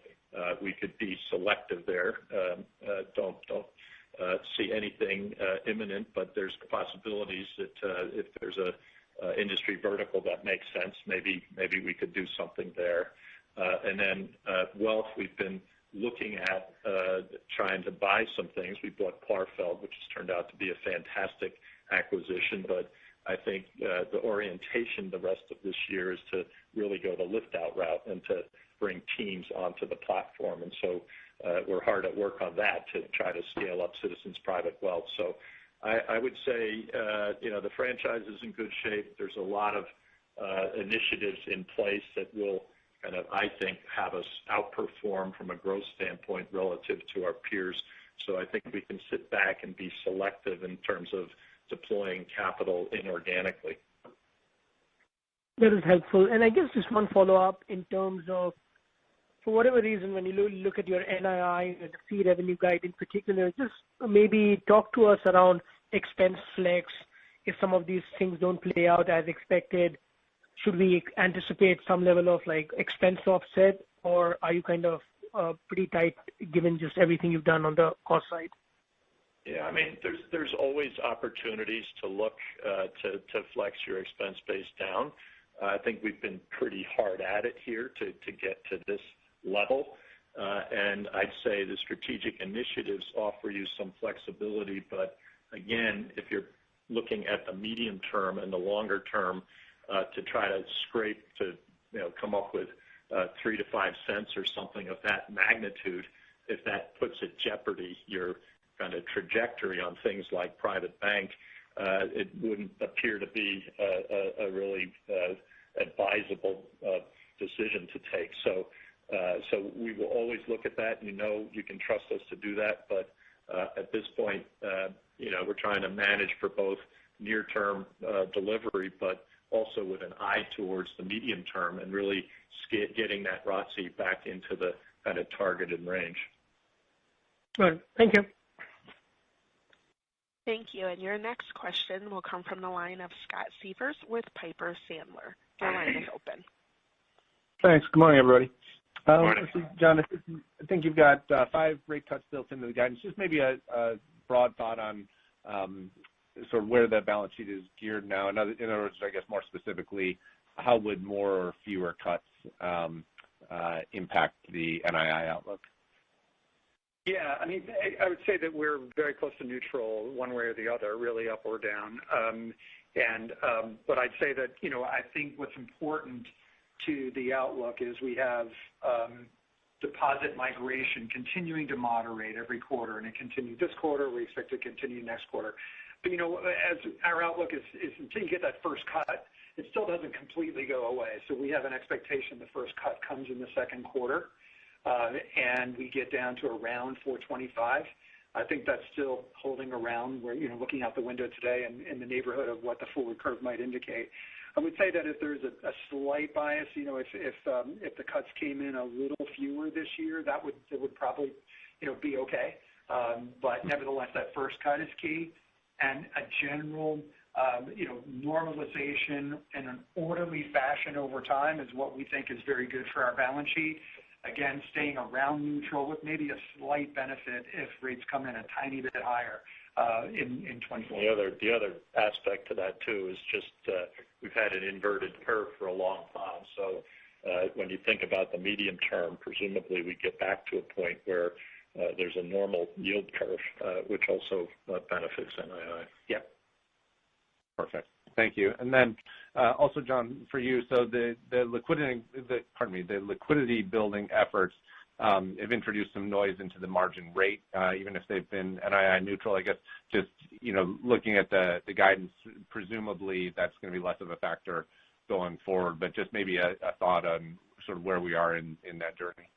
we could be selective there. Don't see anything imminent, but there's possibilities that if there's a industry vertical that makes sense, maybe we could do something there. And then wealth, we've been looking at trying to buy some things. We bought Clarfeld, which has turned out to be a fantastic acquisition, but I think the orientation the rest of this year is to really go the lift-out route and to bring teams onto the platform. And so we're hard at work on that to try to scale up Citizens Private Wealth. So I would say, the franchise is in good shape. There's a lot of initiatives in place that will kind of, I think, have us outperform from a growth standpoint relative to our peers. So I think we can sit back and be selective in terms of deploying capital inorganically. That is helpful. And I guess just one follow-up in terms of, for whatever reason, when you look at your NII and the fee revenue guide in particular, just maybe talk to us around expense flex. If some of these things don't play out as expected, should we anticipate some level of like expense offset, or are you kind of pretty tight given just everything you've done on the cost side? Yeah, I mean, there's always opportunities to look to flex your expense base down. I think we've been pretty hard at it here to get to this level. And I'd say the strategic initiatives offer you some flexibility, but again, if you're looking at the medium term and the longer term, to try to scrape to come up with 3 to 5 cents or something of that magnitude, if that puts at jeopardy your kind of trajectory on things like private bank, it wouldn't appear to be a really advisable decision to take. So we will always look at that. You can trust us to do that. But at this point, we're trying to manage for both near-term delivery, but also with an eye towards the medium term and really getting that ROTCE back into the kind of targeted range. Good. Thank you. Thank you. And your next question will come from the line of Scott Siefers with Piper Sandler. Your line is open. Thanks. Good morning, everybody. Good morning. John, I think you've got 5 rate cuts built into the guidance. Just maybe a broad thought on sort of where the balance sheet is geared now. In other words, I guess more specifically, how would more or fewer cuts impact the NII outlook? Yeah, I would say that we're very close to neutral one way or the other, really up or down. But I'd say that, I think what's important to the outlook is we have deposit migration continuing to moderate every quarter, and it continued this quarter. We expect it to continue next quarter. But, as our outlook is until you get that first cut, it still doesn't completely go away. So we have an expectation the first cut comes in the second quarter, and we get down to around 425. I think that's still holding around where, looking out the window today and in the neighborhood of what the forward curve might indicate. I would say that if there's a slight bias, if the cuts came in a little fewer this year, it would probably, be okay. But nevertheless, that first cut is key, and a general, normalization in an orderly fashion over time is what we think is very good for our balance sheet. Again, staying around neutral with maybe a slight benefit if rates come in a tiny bit higher in 24. The other aspect to that too is just we've had an inverted curve for a long time. So when you think about the medium term, presumably we get back to a point where there's a normal yield curve, which also benefits NII. Yep. Perfect. Thank you. And then also, John, for you, so the liquidity building efforts have introduced some noise into the margin rate, even if they've been NII neutral. I guess just looking at the guidance, presumably that's going to be less of a factor going forward. But just maybe a thought on sort of where we are in that journey.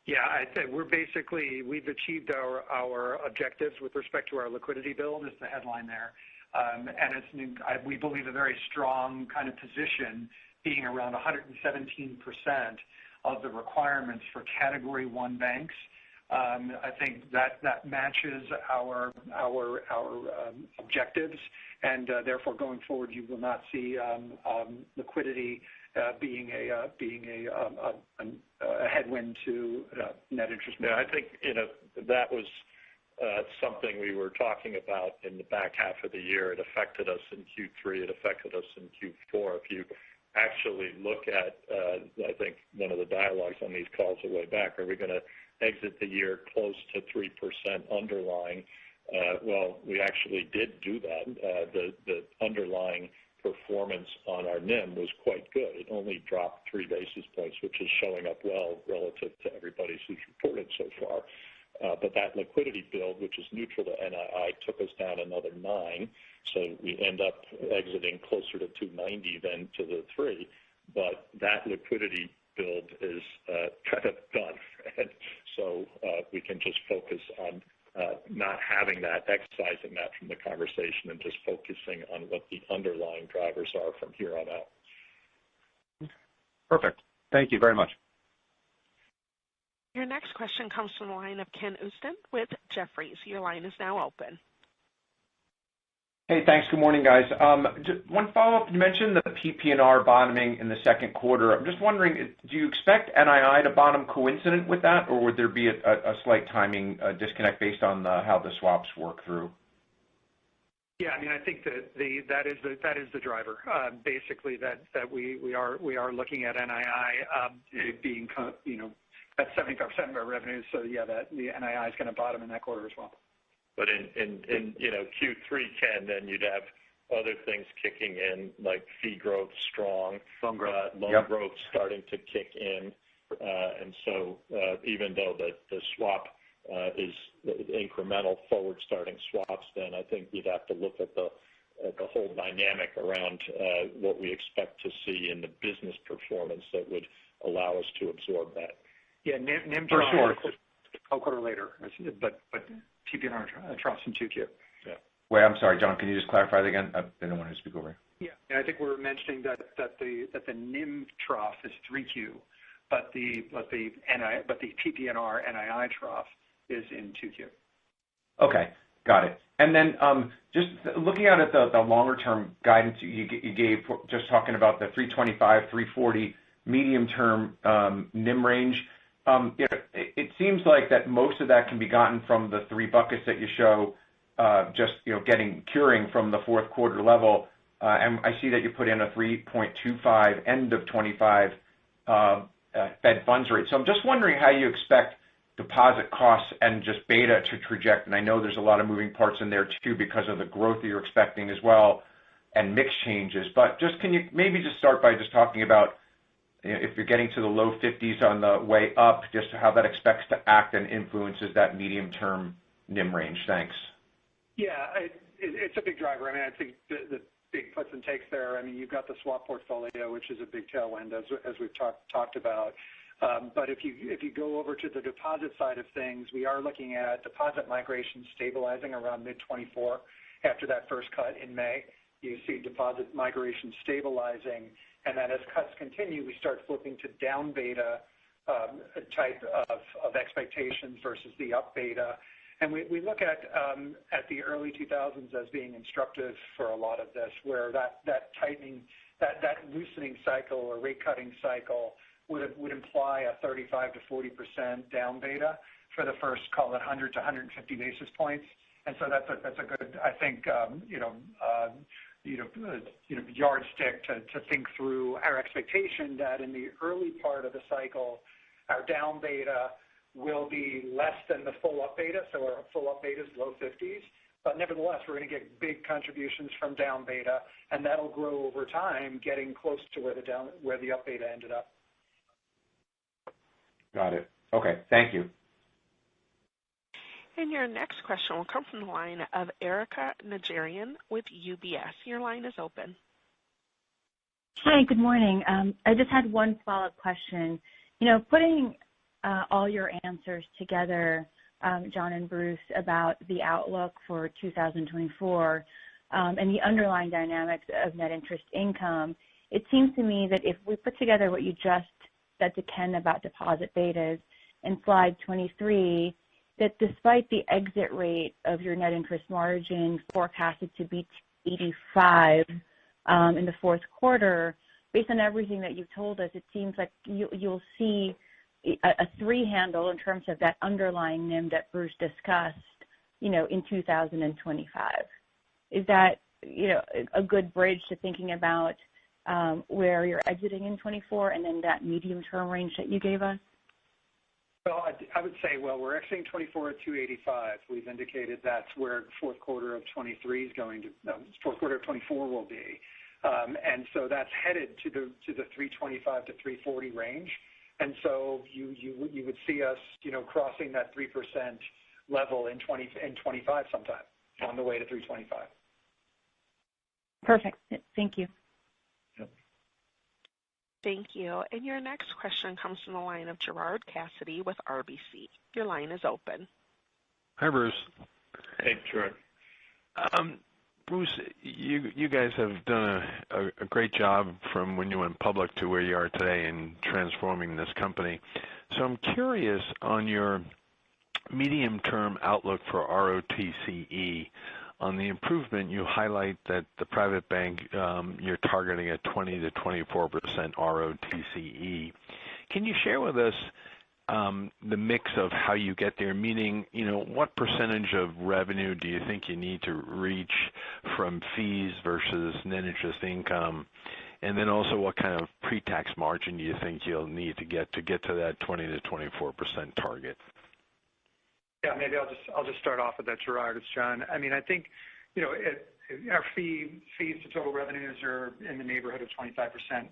Yeah, I'd say we've achieved our objectives with respect to our liquidity build is the headline there. And it's, we believe, a very strong kind of position, being around 117% of the requirements for Category 1 banks. I think that matches our objectives, and therefore going forward, you will not see liquidity being a headwind to net interest margin. Yeah, I think that was something we were talking about in the back half of the year. It affected us in Q3. It affected us in Q4. If you actually look at, I think one of the dialogues on these calls a way back, are we going to exit the year close to 3% underlying? Well, we actually did do that. The underlying performance on our NIM was quite good. It only dropped 3 basis points, which is showing up well relative to everybody who's reported so far. But that liquidity build, which is neutral to NII, took us down another 9. So we end up exiting closer to 290 than to the 3. But that liquidity build is kind of done. And so we can just focus on not having that, excising that from the conversation and just focusing on what the underlying drivers are from here on out. Perfect. Thank you very much. Your next question comes from the line of Ken Usdin with Jefferies. Your line is now open. Hey, thanks. Good morning, guys. Just one follow-up. You mentioned the PPNR bottoming in the second quarter. I'm just wondering, do you expect NII to bottom coincident with that, or would there be a slight timing disconnect based on how the swaps work through? Yeah, I think that is the driver. Basically, that we are looking at NII being That's 75% of our revenues. So yeah, the NII is going to bottom in that quarter as well. But in Q3, Ken, then you'd have other things kicking in, like fee growth strong, loan growth starting to kick in. And so even though the swap is incremental forward-starting swaps, then I think you'd have to look at the whole dynamic around what we expect to see in the business performance that would allow us to absorb that. Yeah, NIM for sure. A quarter later, but PPNR troughs in 2Q. Yeah. Wait, I'm sorry, John. Can you just clarify that again? I didn't want to speak over. Yeah, and I think we're mentioning that the NIM trough is 3Q, but the PPNR NII trough is in 2Q. Okay, got it. And then just looking at the longer-term guidance you gave, just talking about the 325, 340 medium-term NIM range. It seems like that most of that can be gotten from the three buckets that you show, curing from the fourth quarter level. And I see that you put in a 3.25 end of 25 Fed funds rate. So I'm just wondering how you expect deposit costs and just beta to traject. And I know there's a lot of moving parts in there too because of the growth that you're expecting as well and mix changes. But just can you maybe just start by just talking about if you're getting to the low 50s on the way up, just how that expects to act and influences that medium-term NIM range. Thanks. Yeah, it's a big driver. I mean, I think the big puts and takes there. I mean, you've got the swap portfolio, which is a big tailwind, as we've talked about. But if you go over to the deposit side of things, we are looking at deposit migration stabilizing around mid-24 after that first cut in May. You see deposit migration stabilizing, and then as cuts continue, we start flipping to down beta type of expectations versus the up beta. And we look at the early 2000s as being instructive for a lot of this, where that tightening, that loosening cycle or rate cutting cycle would imply a 35 to 40% down beta for the first, call it 100 to 150 basis points. And so that's a good, I think, yardstick to think through our expectation that in the early part of the cycle, our down beta will be less than the full up beta. So our full up beta is low 50s. But nevertheless, we're going to get big contributions from down beta, and that'll grow over time, getting close to where the up beta ended up. Got it. Okay, thank you. And your next question will come from the line of Erika Najarian with UBS. Your line is open. Hi, good morning. I just had one follow-up question. Putting all your answers together, John and Bruce, about the outlook for 2024 and the underlying dynamics of net interest income, it seems to me that if we put together what you just said to Ken about deposit betas in slide 23, that despite the exit rate of your net interest margin forecasted to be 85 in the fourth quarter, based on everything that you've told us, it seems like you'll see a three handle in terms of that underlying NIM that Bruce discussed, in 2025. Is that, a good bridge to thinking about where you're exiting in 24 and then that medium-term range that you gave us? Well, I would say, we're exiting 24 at 285. We've indicated that's where fourth quarter of 23 is fourth quarter of 24 will be. And so that's headed to the 325 to 340 range. And so you would see us, crossing that 3% level in 25 sometime on the way to 325. Perfect. Thank you. Yep. Thank you. And your next question comes from the line of Gerard Cassidy with RBC. Your line is open. Hi, Bruce. Hey, Gerard. Bruce, you guys have done a great job from when you went public to where you are today in transforming this company. So I'm curious on your medium-term outlook for ROTCE. On the improvement, you highlight that the private bank, you're targeting a 20 to 24% ROTCE. Can you share with us the mix of how you get there, meaning, what percentage of revenue do you think you need to reach from fees versus net interest income? And then also, what kind of pre-tax margin do you think you'll need to get to that 20 to 24% target? Yeah, maybe I'll just start off with that, Gerard. It's John. I mean, I think, our fees to total revenues are in the neighborhood of 25%.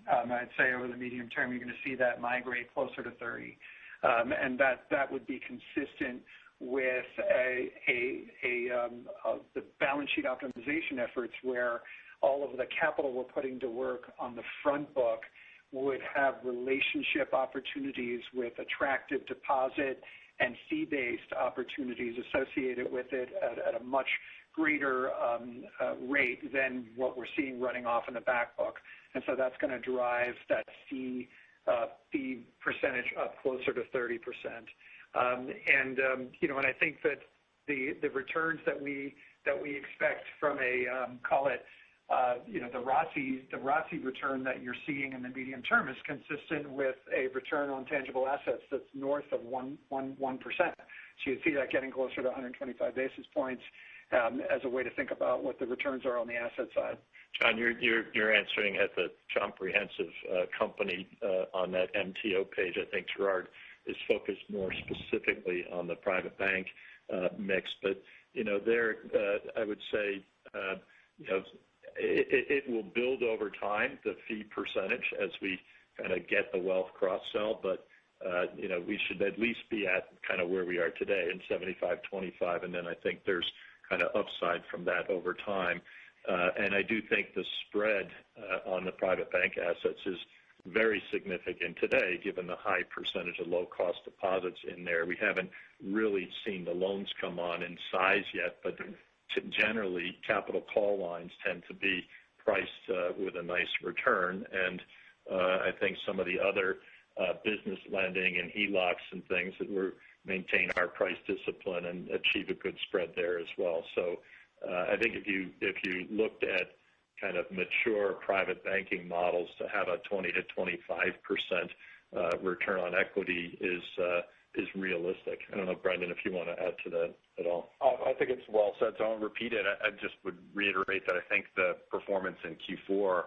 I'd say over the medium term, you're going to see that migrate closer to 30, and that would be consistent with the balance sheet optimization efforts, where all of the capital we're putting to work on the front book would have relationship opportunities with attractive deposit and fee-based opportunities associated with it at a much greater rate than what we're seeing running off in the back book. And so that's going to drive that fee percentage up closer to 30%. And I think that the returns that we expect from call it, the ROTCE return that you're seeing in the medium term is consistent with a return on tangible assets that's north of 1%. So you see that getting closer to 125 basis points as a way to think about what the returns are on the asset side. John, you're answering at the comprehensive company on that MTO page. I think Gerard is focused more specifically on the private bank mix, but there I would say it will build over time, the fee percentage, as we kind of get the wealth cross-sell, but we should at least be at kind of where we are today in 75-25, and then I think there's kind of upside from that over time. And I do think the spread on the private bank assets is very significant today, given the high percentage of low-cost deposits in there. We haven't really seen the loans come on in size yet, but generally capital call lines tend to be priced with a nice return. And I think some of the other business lending and HELOCs and things that we're maintain our price discipline and achieve a good spread there as well. So I think if you looked at kind of mature private banking models, to have a 20 to 25% return on equity is realistic. I don't know, Brendan, if you want to add to that at all. I think it's well said, so I won't repeat it. I just would reiterate that I think the performance in Q4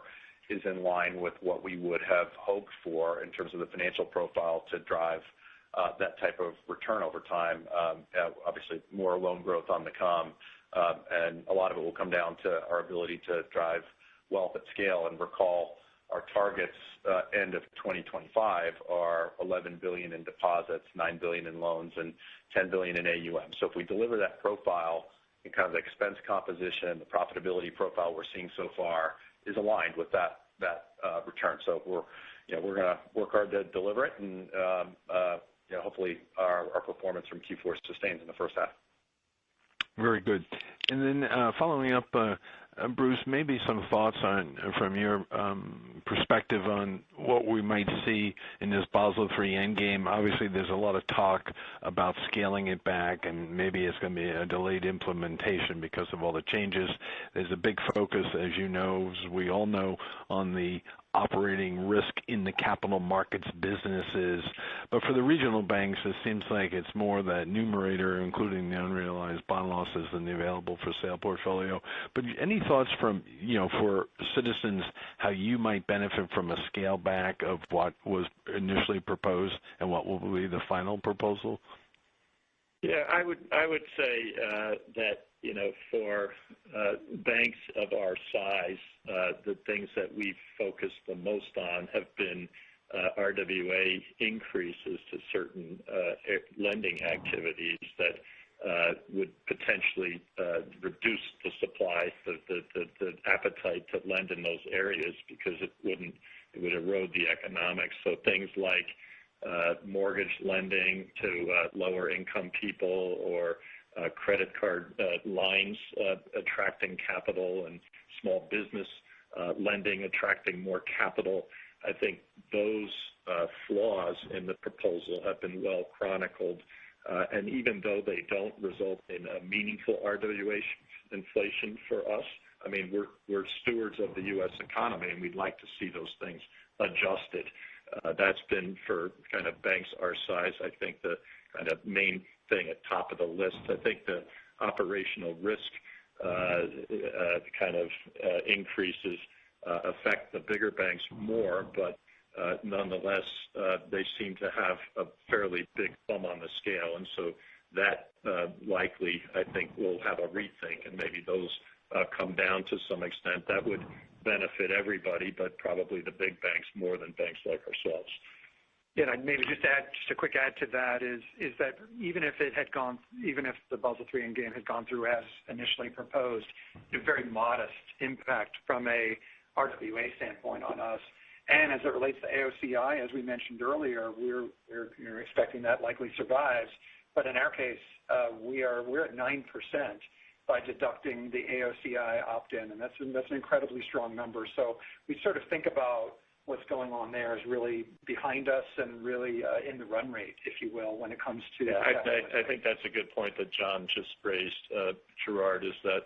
is in line with what we would have hoped for in terms of the financial profile to drive that type of return over time. Obviously, more loan growth on the come, and a lot of it will come down to our ability to drive wealth at scale. And recall, our targets end of 2025 are $11 billion in deposits, $9 billion in loans, and $10 billion in AUM. So if we deliver that profile, and kind of the expense composition, the profitability profile we're seeing so far is aligned with that return. So we're going to work hard to deliver it, and hopefully our performance from Q4 sustains in the first half. Very good. And then following up, Bruce, maybe some thoughts from your perspective on what we might see in this Basel III endgame. Obviously, there's a lot of talk about scaling it back, and maybe it's going to be a delayed implementation because of all the changes. There's a big focus, as you know, as we all know, on the operating risk in the capital markets businesses. But for the regional banks, it seems like it's more that numerator, including the unrealized bond losses and the available for sale portfolio. But any thoughts from, for Citizens, how you might benefit from a scale back of what was initially proposed and what will be the final proposal? Yeah, I would say that for banks of our size, the things that we've focused the most on have been RWA increases to certain lending activities that would potentially reduce the supply, the appetite to lend in those areas, because it would erode the economics. So things like mortgage lending to lower income people, or credit card lines attracting capital, and small business lending attracting more capital. I think those flaws in the proposal have been well chronicled, and even though they don't result in a meaningful RWA inflation for us, I mean, we're stewards of the U.S. economy, and we'd like to see those things adjusted. That's been, for kind of banks our size, I think the kind of main thing at top of the list. I think the operational risk kind of increases affect the bigger banks more, but nonetheless, they seem to have a fairly big thumb on the scale. And so that likely, I think, will have a rethink, and maybe those come down to some extent. That would benefit everybody, but probably the big banks more than banks like ourselves. Yeah, and I'd maybe just a quick add to that is that even if the Basel III Endgame had gone through as initially proposed, a very modest impact from a RWA standpoint on us. And as it relates to AOCI, as we mentioned earlier, we're expecting that likely survives. But in our case, we're at 9% by deducting the AOCI opt-in, and that's an incredibly strong number. So we sort of think about what's going on there is really behind us and really in the run rate, if you will, when it comes to I think that's a good point that John just raised, Gerard, is that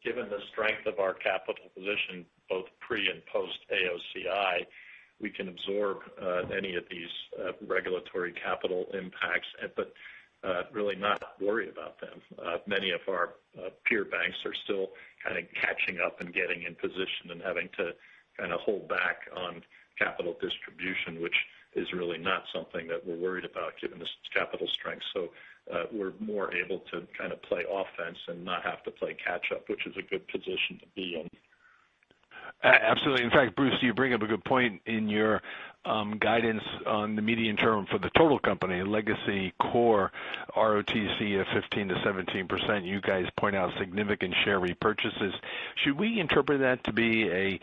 given the strength of our capital position, both pre and post AOCI, we can absorb any of these regulatory capital impacts, but really not worry about them. Many of our peer banks are still kind of catching up and getting in position and having to kind of hold back on capital distribution, which is really not something that we're worried about given this capital strength. So we're more able to kind of play offense and not have to play catch up, which is a good position to be in. Absolutely. In fact, Bruce, you bring up a good point in your guidance on the median term for the total company, legacy core ROTC of 15 to 17%. You guys point out significant share repurchases. Should we interpret that to be a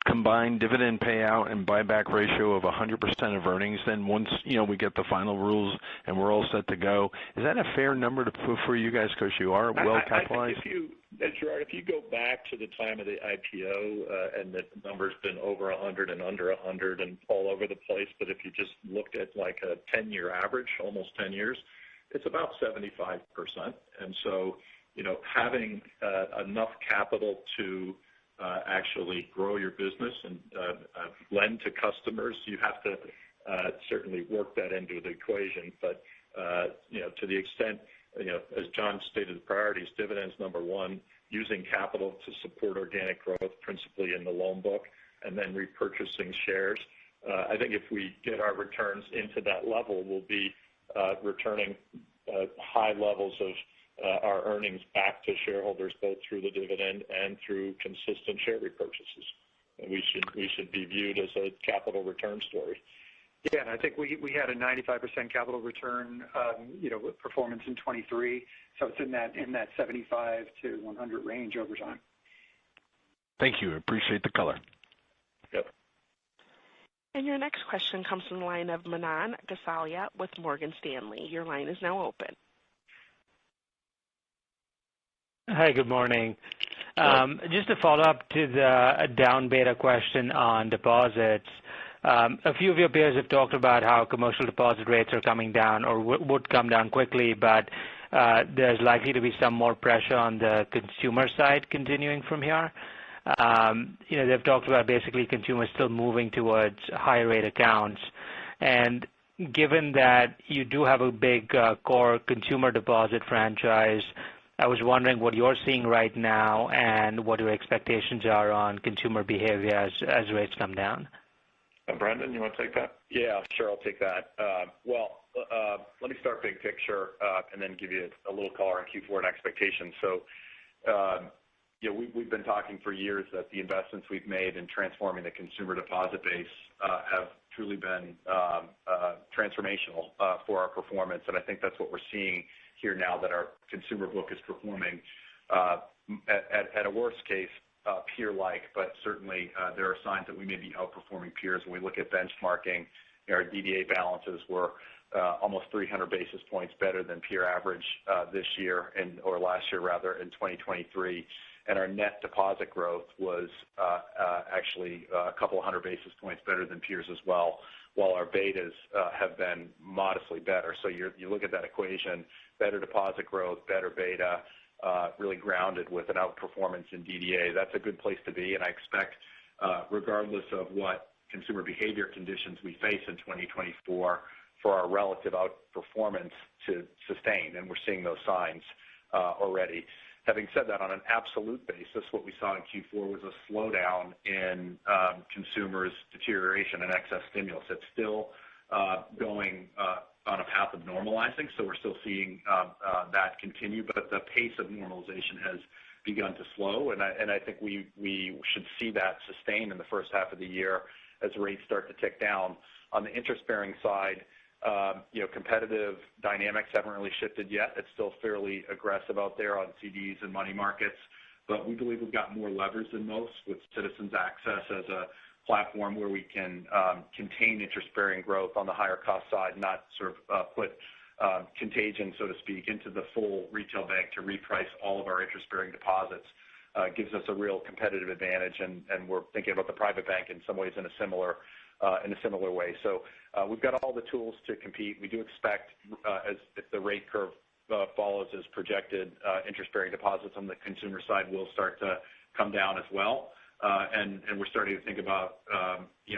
combined dividend payout and buyback ratio of 100% of earnings? Then once we get the final rules and we're all set to go, is that a fair number to put for you guys because you are well capitalized? I think Gerard, if you go back to the time of the IPO and the number's been over 100 and under 100 and all over the place, but if you just looked at like a 10-year average, almost 10 years, it's about 75%. And so, having enough capital to actually grow your business and lend to customers, you have to certainly work that into the equation. But, to the extent, as John stated, the priorities, dividends number one, using capital to support organic growth, principally in the loan book, and then repurchasing shares. I think if we get our returns into that level, we'll be returning high levels of our earnings back to shareholders, both through the dividend and through consistent share repurchases. And we should be viewed as a capital return story. Yeah, and I think we had a 95% capital return, performance in 23, so it's in that 75 to 100 range over time. Thank you. Appreciate the color. Yep. And your next question comes from the line of Manan Gosalia with Morgan Stanley. Your line is now open. Hi, good morning. Just to follow up to the down beta question on deposits. A few of your peers have talked about how commercial deposit rates are coming down or would come down quickly, but there's likely to be some more pressure on the consumer side continuing from here. They've talked about basically consumers still moving towards higher rate accounts. And given that you do have a big core consumer deposit franchise, I was wondering what you're seeing right now and what your expectations are on consumer behavior as rates come down. Brendan, you want to take that? Yeah, sure, I'll take that. Let me start big picture and then give you a little color on Q4 and expectations. So, we've been talking for years that the investments we've made in transforming the consumer deposit base have truly been transformational for our performance, and I think that's what we're seeing here now that our consumer book is performing at a worst case peer-like, but certainly there are signs that we may be outperforming peers. When we look at benchmarking, our DDA balances were almost 300 basis points better than peer average this year, or last year rather, in 2023. And our net deposit growth was actually a couple of hundred basis points better than peers as well, while our betas have been modestly better. So you look at that equation, better deposit growth, better beta, really grounded with an outperformance in DDA. That's a good place to be, and I expect, regardless of what consumer behavior conditions we face in 2024, for our relative outperformance to sustain, and we're seeing those signs already. Having said that, on an absolute basis, what we saw in Q4 was a slowdown in consumers' deterioration and excess stimulus. It's still going on a path of normalizing, so we're still seeing that continue, but the pace of normalization has begun to slow, and I think we should see that sustain in the first half of the year as rates start to tick down. On the interest-bearing side, competitive dynamics haven't really shifted yet. It's still fairly aggressive out there on CDs and money markets, but we believe we've got more levers than most with Citizens Access as a platform where we can contain interest-bearing growth on the higher cost side, not sort of put contagion, so to speak, into the full retail bank to reprice all of our interest-bearing deposits. Gives us a real competitive advantage, and we're thinking about the private bank in some ways in a similar way. So we've got all the tools to compete. We do expect, if the rate curve follows as projected, interest-bearing deposits on the consumer side will start to come down as well. And we're starting to think about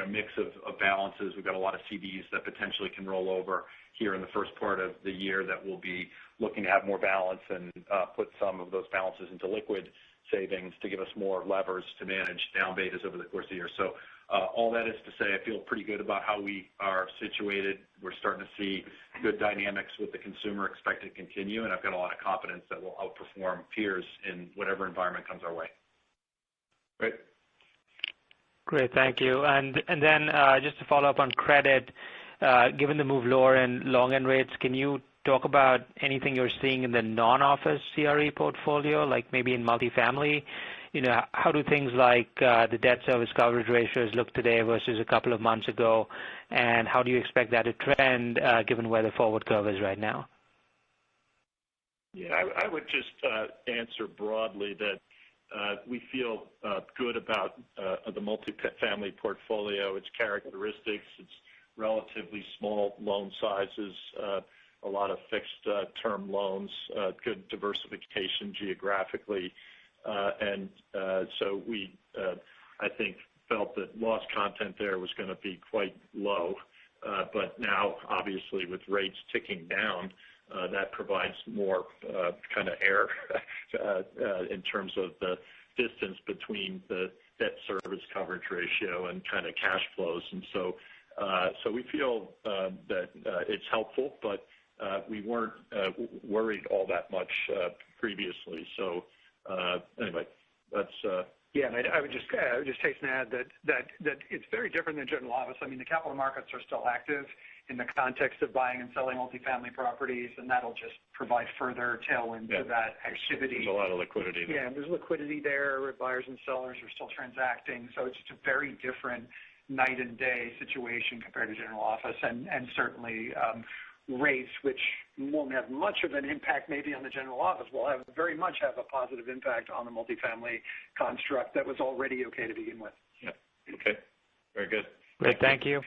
mix of balances. We've got a lot of CDs that potentially can roll over here in the first part of the year that we'll be looking to have more balance and put some of those balances into liquid savings to give us more levers to manage down betas over the course of the year. So all that is to say, I feel pretty good about how we are situated. We're starting to see good dynamics with the consumer, expect it to continue, and I've got a lot of confidence that we'll outperform peers in whatever environment comes our way. Great. Great, thank you. And then just to follow up on credit, given the move lower in long-end rates, can you talk about anything you're seeing in the non-office CRE portfolio, like maybe in multifamily? How do things like the debt service coverage ratios look today versus a couple of months ago, and how do you expect that to trend given where the forward curve is right now? Yeah, I would just answer broadly that we feel good about the multifamily portfolio, its characteristics, its relatively small loan sizes, a lot of fixed term loans, good diversification geographically. And so we, I think, felt that loss content there was going to be quite low. But now, obviously, with rates ticking down, that provides more kind of air in terms of the distance between the debt service coverage ratio and kind of cash flows. And so we feel that it's helpful, but we weren't worried all that much previously. So anyway, that's... Yeah, and I would just hasten to add that it's very different than general office. I mean, the capital markets are still active in the context of buying and selling multifamily properties, and that'll just provide further tailwind to that activity. There's a lot of liquidity there. Yeah, there's liquidity there. Buyers and sellers are still transacting, so it's just a very different night and day situation compared to general office, and certainly rates, which won't have much of an impact maybe on the general office, will very much have a positive impact on the multifamily construct that was already okay to begin with. Yeah. Okay. Very good. Great. Thank you.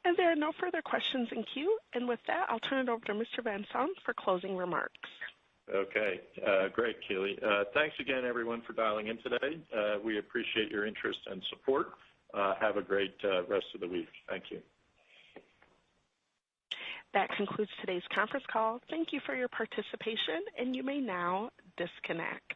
And there are no further questions in queue. And with that, I'll turn it over to Mr. Van Saun for closing remarks. Okay. Great, Keely. Thanks again, everyone, for dialing in today. We appreciate your interest and support. Have a great rest of the week. Thank you. That concludes today's conference call. Thank you for your participation, and you may now disconnect.